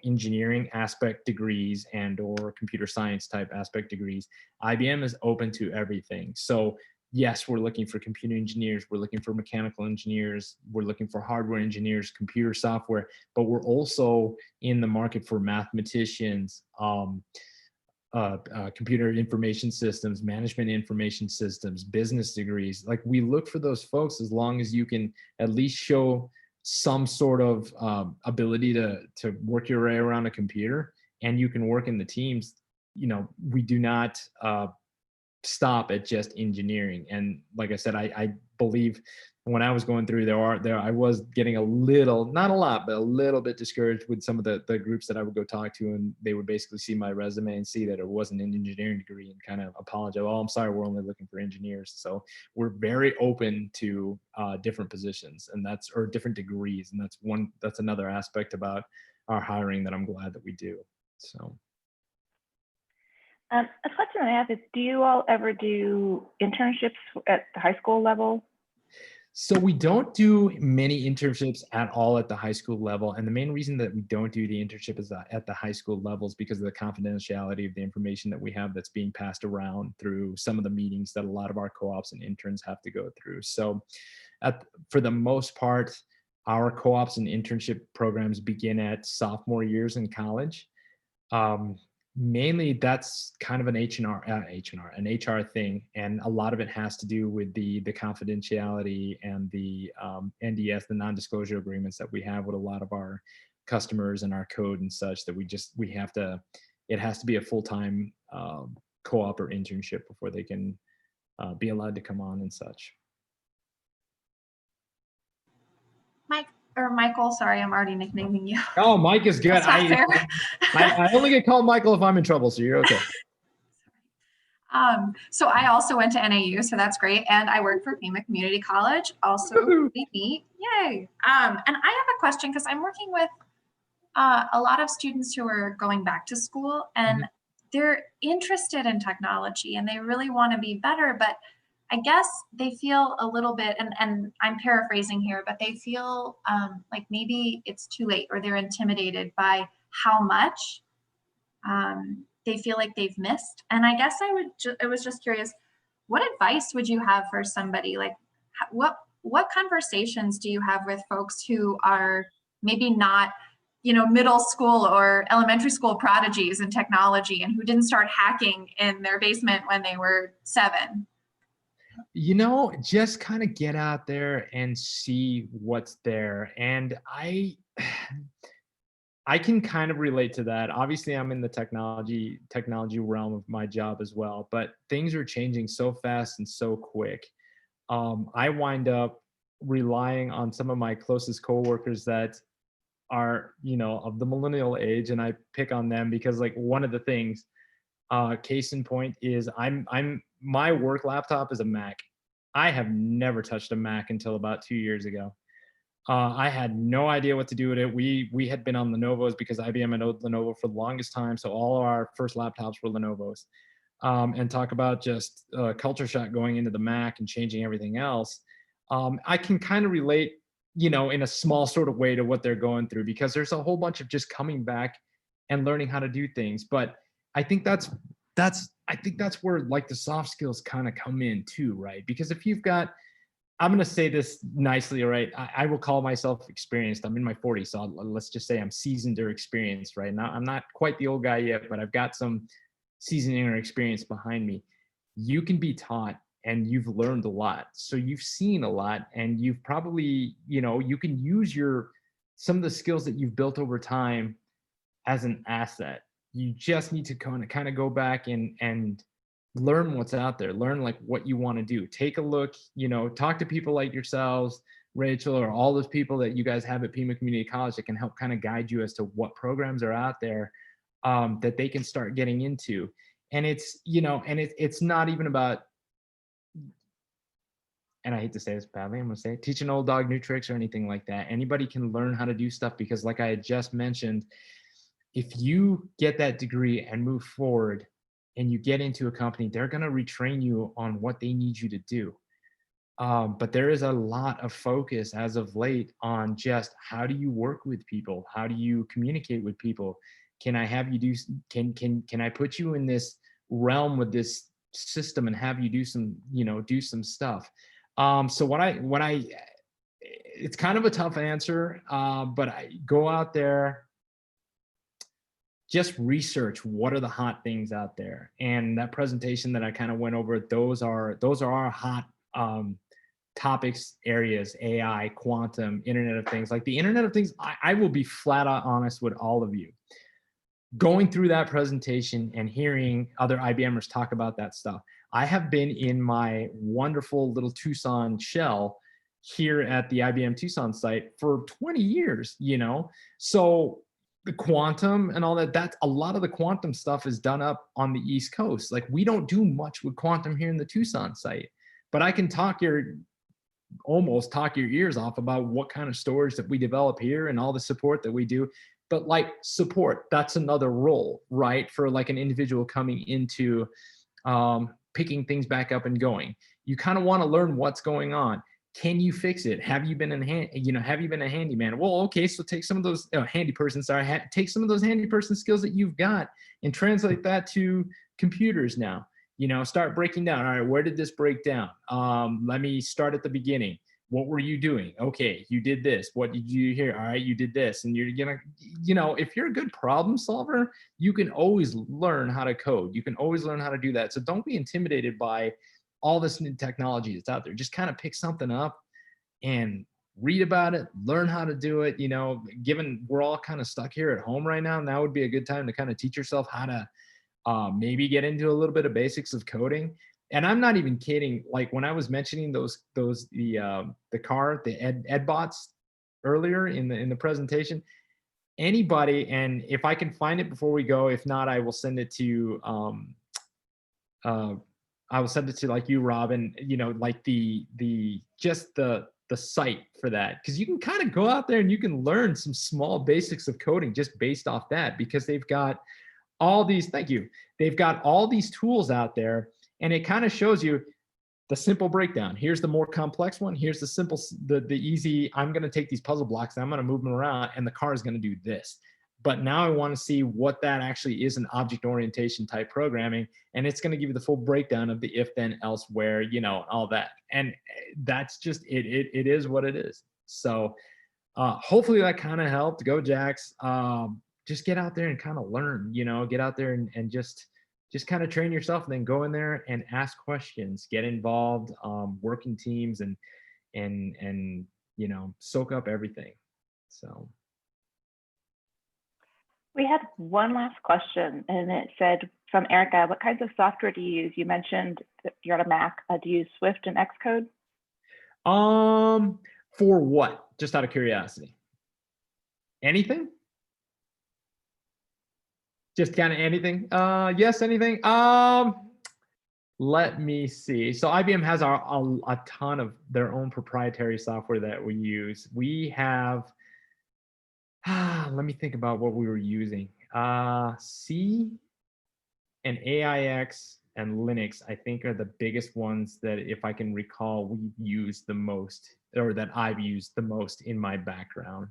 engineering aspect degrees and or computer science type aspect degrees, IBM is open to everything. So yes, we're looking for computer engineers, we're looking for mechanical engineers, we're looking for hardware engineers, computer software, but we're also in the market for mathematicians, computer information systems, management information systems, business degrees. Like, we look for those folks as long as you can at least show some sort of ability to work your way around a computer and you can work in the teams. We do not stop at just engineering. And like I said, I believe when I was going through I was getting a little, not a lot, but a little bit discouraged with some of the groups that I would go talk to, and they would basically see my resume and see that it wasn't an engineering degree and kind of apologize. Oh, I'm sorry, we're only looking for engineers. So we're very open to different positions, and or different degrees. And that's another aspect about our hiring that I'm glad that we do. So. A question I have is, do you all ever do internships at the high school level? So we don't do many internships at all at the high school level. And the main reason that we don't do the internship is at the high school level is because of the confidentiality of the information that we have that's being passed around through some of the meetings that a lot of our co-ops and interns have to go through. So for the most part, our co-ops and internship programs begin at sophomore years in college. Mainly that's kind of an HR thing, and a lot of it has to do with the confidentiality and the NDS, the non-disclosure agreements that we have with a lot of our customers and our code and such, that it has to be a full-time co-op or internship before they can be allowed to come on and such. Michael, sorry, I'm already nicknaming you. Oh, Mike is good. That's not fair. I only get called Michael if I'm in trouble, so you're okay. So I also went to NAU, so that's great. And I work for FEMA Community College, also really neat. Yay. And I have a question, because I'm working with a lot of students who are going back to school, and they're interested in technology and they really want to be better, but I guess they feel a little bit, and I'm paraphrasing here, but they feel like maybe it's too late, or they're intimidated by how much they feel like they've missed. And I guess I was just curious, what advice would you have for somebody? Like, what conversations do you have with folks who are maybe not, middle school or elementary school prodigies in technology, and who didn't start hacking in their basement when they were 7? Just kind of get out there and see what's there. And I can kind of relate to that. Obviously, I'm in the technology realm of my job as well, but things are changing so fast and so quick. I wind up relying on some of my closest coworkers that are, of the millennial age, and I pick on them because, like, one of the things Case in point is my work laptop is a Mac. I have never touched a Mac until about 2 years ago. I had no idea what to do with it. We had been on Lenovo's because IBM had owned Lenovo for the longest time. So all of our first laptops were Lenovo's. And talk about just culture shock going into the Mac and changing everything else. I can kind of relate, you know, in a small sort of way to what they're going through, because there's a whole bunch of just coming back and learning how to do things. But I think that's where like the soft skills kind of come in too, right? Because if you've got, I'm going to say this nicely, right? I will call myself experienced. I'm in my 40s, so let's just say I'm seasoned or experienced, right? Now, I'm not quite the old guy yet, but I've got some seasoning or experience behind me. You can be taught, and you've learned a lot. So you've seen a lot, and you've probably, you know, you can use some of the skills that you've built over time as an asset. You just need to kind of go back and learn what's out there, learn like what you want to do. Take a look, you know, talk to people like yourselves, Rachel, or all those people that you guys have at Pima Community College that can help kind of guide you as to what programs are out there that they can start getting into. And it's, you know, and it's not even about, and I hate to say this badly, I'm gonna say, teach an old dog new tricks or anything like that. Anybody can learn how to do stuff, because like I had just mentioned, if you get that degree and move forward and you get into a company, they're gonna retrain you on what they need you to do. But there is a lot of focus as of late on just how do you work with people? How do you communicate with people? Can I have you do, can I put you in this realm with this system and have you do some, you know, do some stuff? So it's kind of a tough answer, but I go out there, just research what are the hot things out there. And that presentation that I kind of went over, those are our hot topics, areas: AI, quantum, Internet of Things. Like the Internet of Things, I will be flat out honest with all of you. Going through that presentation and hearing other IBMers talk about that stuff, I have been in my wonderful little Tucson shell here at the IBM Tucson site for 20 years, you know? So the quantum and all that, that's a lot of the quantum stuff is done up on the East Coast. Like we don't do much with quantum here in the Tucson site, but I can almost talk your ears off about what kind of storage that we develop here and all the support that we do. But like support, that's another role, right? For like an individual coming into picking things back up and going. You kind of want to learn what's going on. Can you fix it? Have you been have you been a handyman? Well, okay, so take some of those take some of those handy person skills that you've got and translate that to computers now. You know, start breaking down. All right, where did this break down? Let me start at the beginning. What were you doing? Okay, you did this. What did you hear? All right, you did this. And you're gonna, you know, if you're a good problem solver, you can always learn how to code. You can always learn how to do that. So don't be intimidated by all this new technology that's out there. Just kind of pick something up and read about it, learn how to do it. You know, given we're all kind of stuck here at home right now, now would be a good time to kind of teach yourself how to maybe get into a little bit of basics of coding. And I'm not even kidding. Like when I was mentioning the EdBots earlier in the presentation, anybody, and if I can find it before we go, if not, I will send it to I will send it to like you, Robin, you know, like the site for that, because you can kind of go out there and you can learn some small basics of coding just based off that, because they've got all these, they've got all these tools out there, and it kind of shows you the simple breakdown. Here's the more complex one. Here's the simple, the easy, I'm going to take these puzzle blocks and I'm going to move them around and the car is going to do this. But now I want to see what that actually is in object orientation type programming. And it's going to give you the full breakdown of the if, then, else, where, you know, all that. And that's just, it is what it is. So hopefully that kind of helped. Go Jacks. Just get out there and kind of learn, you know, get out there and just kind of train yourself, and then go in there and ask questions, get involved, work in teams, and you know, soak up everything. So. We had one last question, and it said from Erica, what kinds of software do you use? You mentioned that you're on a Mac. Do you use Swift and Xcode? For what? Just out of curiosity. Anything? Just kind of anything. Yes, anything. Let me see. So IBM has a ton of their own proprietary software that we use. We have, let me think about what we were using. C and AIX and Linux, I think, are the biggest ones that, if I can recall, we've used the most, or that I've used the most in my background.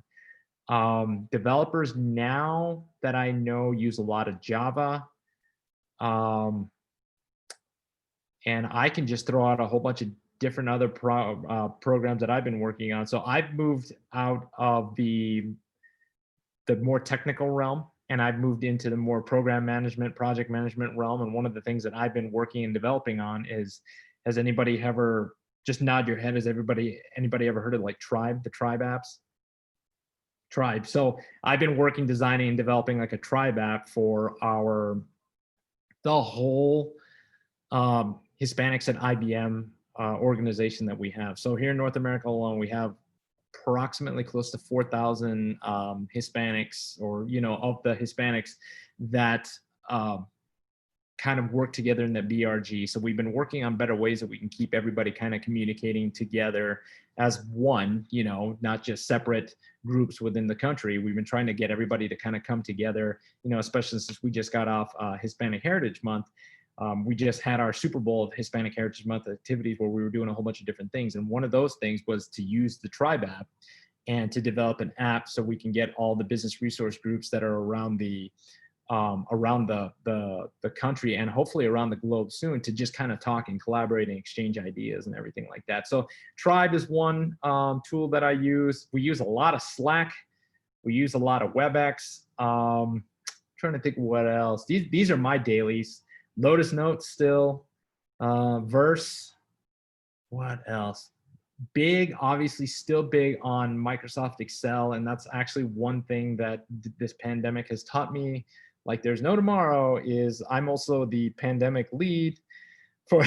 Developers now that I know use a lot of Java. And I can just throw out a whole bunch of different other programs that I've been working on. So I've moved out of the more technical realm, and I've moved into the more program management, project management realm. And one of the things that I've been working and developing on is, has anybody ever, just nod your head, has anybody ever heard of like Tribe, the Tribe apps? Tribe. So I've been working, designing and developing like a Tribe app for the whole Hispanics at IBM organization that we have. So here in North America alone, we have approximately close to 4,000 Hispanics, or, you know, of the Hispanics that kind of work together in the BRG. So we've been working on better ways that we can keep everybody kind of communicating together as one, you know, not just separate groups within the country. We've been trying to get everybody to kind of come together, you know, especially since we just got off Hispanic Heritage Month. We just had our Super Bowl of Hispanic Heritage Month activities where we were doing a whole bunch of different things. And one of those things was to use the Tribe app and to develop an app so we can get all the business resource groups that are around the country, and hopefully around the globe soon, to just kind of talk and collaborate and exchange ideas and everything like that. So Tribe is one tool that I use. We use a lot of Slack. We use a lot of WebEx. Trying to think what else. These are my dailies. Lotus Notes still, Verse, what else? Big, obviously still big on Microsoft Excel. And that's actually one thing that this pandemic has taught me, like there's no tomorrow, is I'm also the pandemic lead for,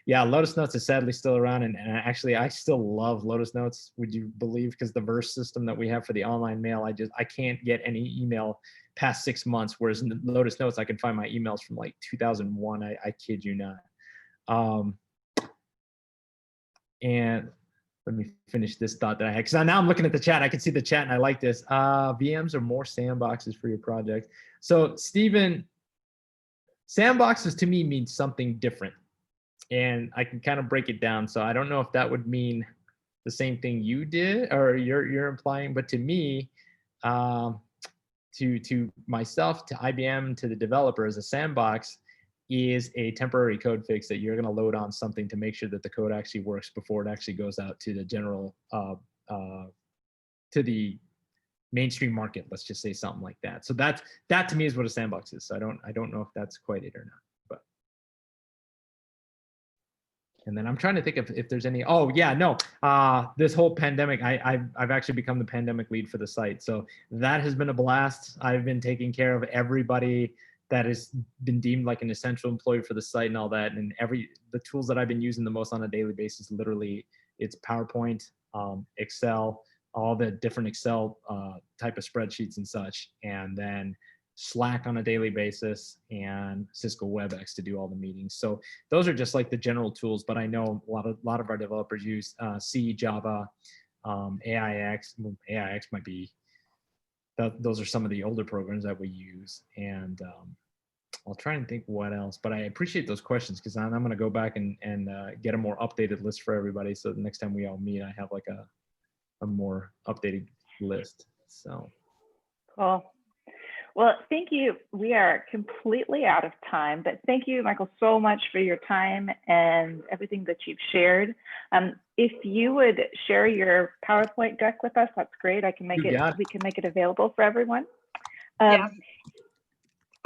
yeah, Lotus Notes is sadly still around. And actually I still love Lotus Notes, would you believe? Because the Verse system that we have for the online mail, I can't get any email past 6 months, whereas in Lotus Notes, I can find my emails from like 2001. I kid you not. And let me finish this thought that I had, because now I'm looking at the chat. I can see the chat and I like this. VMs are more sandboxes for your project. So Stephen, sandboxes to me means something different, and I can kind of break it down. So I don't know if that would mean the same thing you did or you're implying, but to me, to myself, to IBM, to the developers, a sandbox is a temporary code fix that you're going to load on something to make sure that the code actually works before it actually goes out to the general, to the mainstream market. Let's just say something like that. So that to me is what a sandbox is. So I don't know if that's quite it or not. But and then I'm trying to think if there's any. Oh yeah, no. This whole pandemic, I've actually become the pandemic lead for the site. So that has been a blast. I've been taking care of everybody that has been deemed like an essential employee for the site and all that. And the tools that I've been using the most on a daily basis, literally, it's PowerPoint, Excel, all the different Excel type of spreadsheets and such, and then Slack on a daily basis, and Cisco WebEx to do all the meetings. So those are just like the general tools, but I know a lot of our developers use C, Java, AIX. AIX might be, those are some of the older programs that we use. And I'll try and think what else, but I appreciate those questions, because I'm going to go back and get a more updated list for everybody. So the next time we all meet, I have like a more updated list. So Cool. Well, thank you. We are completely out of time, but thank you, Michael, so much for your time and everything that you've shared. If you would share your PowerPoint deck with us, that's great. I can make it. We can make it available for everyone. Yeah.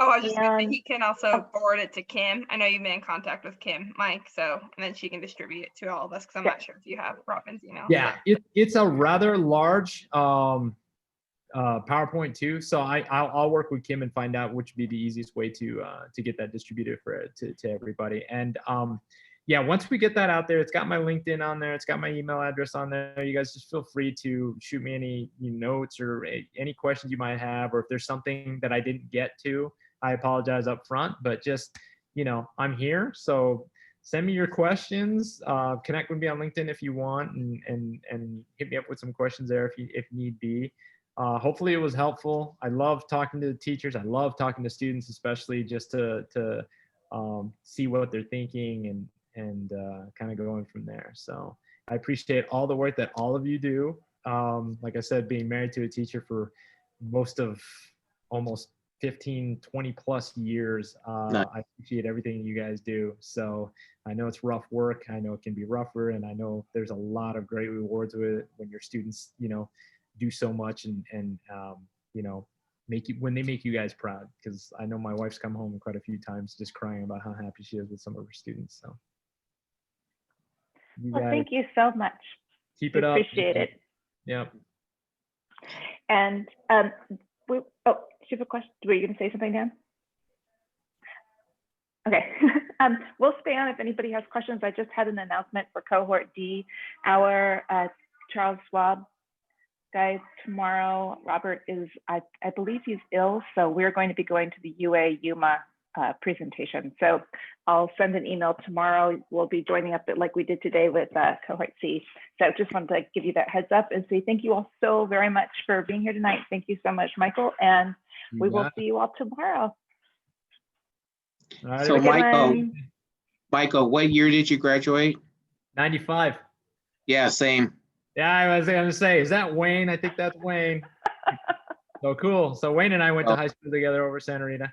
Oh, I was just gonna say, you can also forward it to Kim. I know you've been in contact with Kim, Mike, so, and then she can distribute it to all of us, because I'm not sure if you have Robin's email. Yeah, it's a rather large PowerPoint too. So I'll work with Kim and find out which would be the easiest way to get that distributed to everybody. And yeah, once we get that out there, it's got my LinkedIn on there, it's got my email address on there. You guys just feel free to shoot me any notes or any questions you might have, or if there's something that I didn't get to I apologize up front, but just, you know, I'm here. So send me your questions, connect with me on LinkedIn if you want, and hit me up with some questions there if need be. Hopefully it was helpful. I love talking to the teachers. I love talking to students, especially just to see what they're thinking and kind of going from there. So I appreciate all the work that all of you do. Like I said, being married to a teacher for most of almost 15, 20 plus years, Nice. I appreciate everything you guys do. So I know it's rough work. I know it can be rougher, and I know there's a lot of great rewards with it when your students, you know, do so much and you know, when they make you guys proud, because I know my wife's come home quite a few times just crying about how happy she is with some of her students. So you Well, guys thank you so much. keep it up. Appreciate it. Yep. And do you have a question? Were you going to say something, Dan? Okay. We'll stay on if anybody has questions. I just had an announcement for cohort D. Our Charles Schwab guy tomorrow, Robert is, I believe he's ill, so we're going to be going to the UA-UMA presentation. So I'll send an email tomorrow. We'll be joining up like we did today with cohort C. So just wanted to give you that heads up and say thank you all so very much for being here tonight. Thank you so much, Michael, and we will see you all tomorrow. All right, So everybody. Michael, what year did you graduate? 95. Yeah, same. Yeah, I was gonna say, is that Wayne? I think that's Wayne. So cool. So Wayne and I went to high school together over Santa Rita.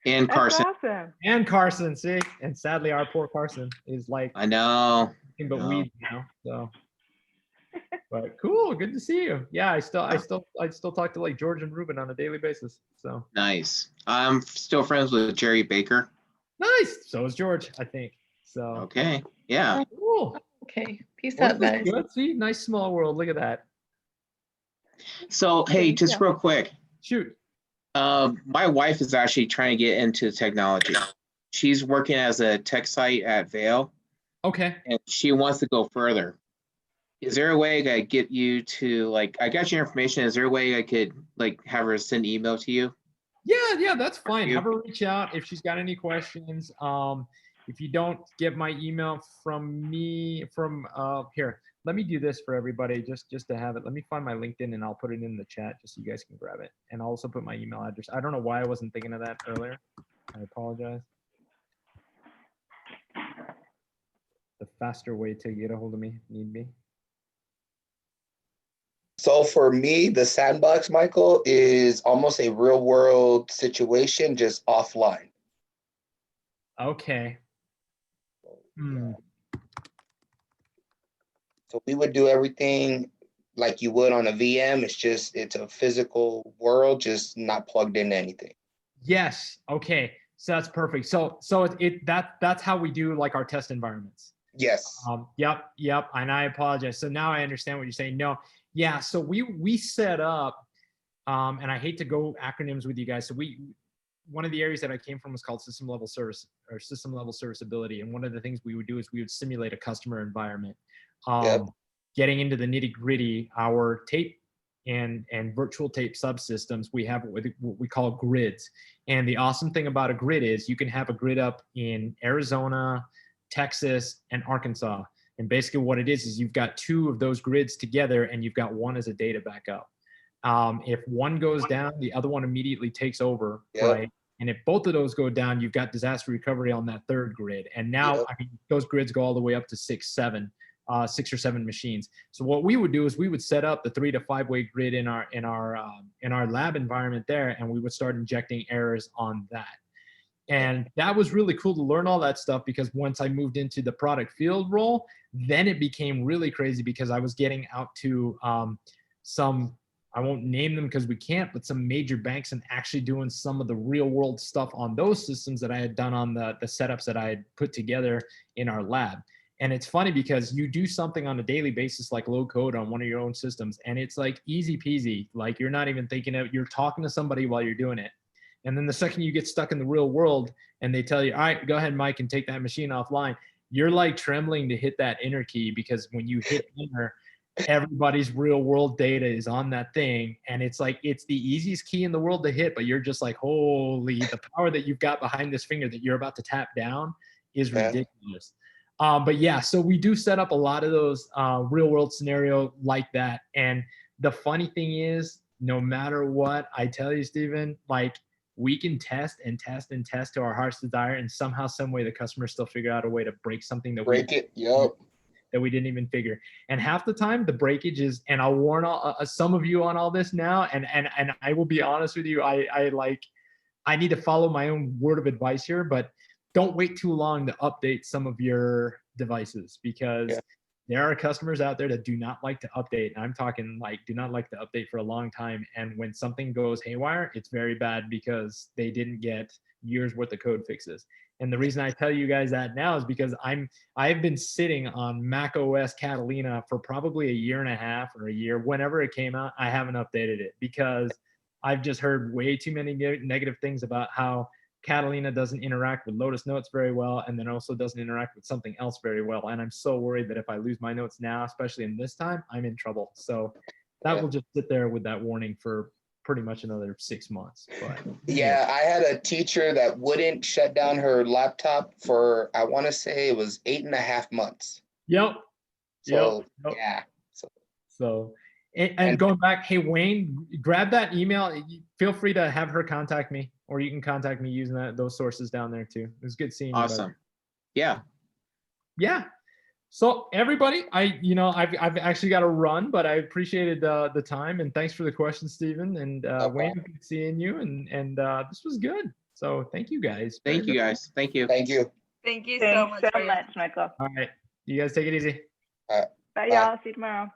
And Carson. That's awesome. And Carson, see? And sadly, our poor Carson is like, I know. nothing but weeds now. So, but cool, good to see you. Yeah, I still talk to like George and Ruben on a daily basis. So Nice. I'm still friends with Jerry Baker. nice. So is George, I think. So Okay. Yeah. cool. Okay, peace Well, out, this guys. is good. See, nice small world. Look at that. So hey, Thank just you. real quick. Shoot. My wife is actually trying to get into technology. She's working as a tech site at Vail, Okay. and she wants to go further. Is there a way I could get you to, like, I got your information. Is there a way I could like have her send email to you? Yeah, that's fine. You- Have her reach out if she's got any questions. If you don't get my email from me, here, let me do this for everybody just to have it. Let me find my LinkedIn and I'll put it in the chat just so you guys can grab it. And I'll also put my email address. I don't know why I wasn't thinking of that earlier. I apologize. The faster way to get a hold of me, if need be. So for me, the sandbox, Michael, is almost a real world situation, just offline. Okay. So we would do everything like you would on a VM. It's a physical world, just not plugged into anything. Yes. Okay. So that's perfect. So that's how we do like our test environments. Yes. Yep. And I apologize. So now I understand what you're saying. No. Yeah. So we set up, and I hate to go acronyms with you guys. So one of the areas that I came from was called system level service or system level serviceability. And one of the things we would do is we would simulate a customer environment. Getting into the nitty gritty, our tape and virtual tape subsystems, we have what we call grids. And the awesome thing about a grid is you can have a grid up in Arizona, Texas, and Arkansas. And basically what it is you've got two of those grids together and you've got one as a data backup. If one goes down, the other one immediately takes over, right? And if both of those go down, you've got disaster recovery on that third grid. And now I mean, those grids go all the way up to 6 or 7 machines. So what we would do is we would set up the 3 to 5 way grid in our lab environment there, and we would start injecting errors on that. And that was really cool to learn all that stuff, because once I moved into the product field role, then it became really crazy because I was getting out to some, I won't name them because we can't, but some major banks, and actually doing some of the real world stuff on those systems that I had done on the setups that I had put together in our lab. And it's funny because you do something on a daily basis, like low code on one of your own systems, and it's like easy peasy. Like you're not even thinking of, you're talking to somebody while you're doing it. And then the second you get stuck in the real world and they tell you, all right, go ahead, Mike, and take that machine offline, you're like trembling to hit that enter key, because when you hit enter, everybody's real world data is on that thing. And it's like, it's the easiest key in the world to hit, but you're just like, holy, the power that you've got behind this finger that you're about to tap down is ridiculous. But yeah, so we do set up a lot of those real world scenario like that. And the funny thing is, no matter what I tell you, Stephen, like we can test and test and test to our heart's desire, and somehow, some way, the customer still figure out a way to break something that that we didn't even figure. And half the time, the breakage is, and I'll warn some of you on all this now, and I will be honest with you, I need to follow my own word of advice here, but don't wait too long to update some of your devices, because there are customers out there that do not like to update. And I'm talking like do not like to update for a long time. And when something goes haywire, it's very bad because they didn't get years worth of code fixes. And the reason I tell you guys that now is because I've been sitting on Mac OS Catalina for probably a year and a half or a year. Whenever it came out, I haven't updated it because I've just heard way too many negative things about how Catalina doesn't interact with Lotus Notes very well, and then also doesn't interact with something else very well. And I'm so worried that if I lose my notes now, especially in this time, I'm in trouble. So that will just sit there with that warning for pretty much another 6 months. But yeah, I had a teacher that wouldn't shut down her laptop for, I want to say it was 8.5 months. Yep. So yep. yeah. So and going back, hey Wayne, grab that email. Feel free to have her contact me, or you can contact me using those sources down there too. It was good seeing you. Awesome. Yeah. So everybody, I've actually got to run, but I appreciated the time, and thanks for the question, Stephen, and Wayne, good seeing you, and this was good. So thank you guys. Thank you guys. Thank you. Thank you. Thank you Thanks so much, Michael. All right, you guys take it easy. All right. Bye, y'all. See you tomorrow.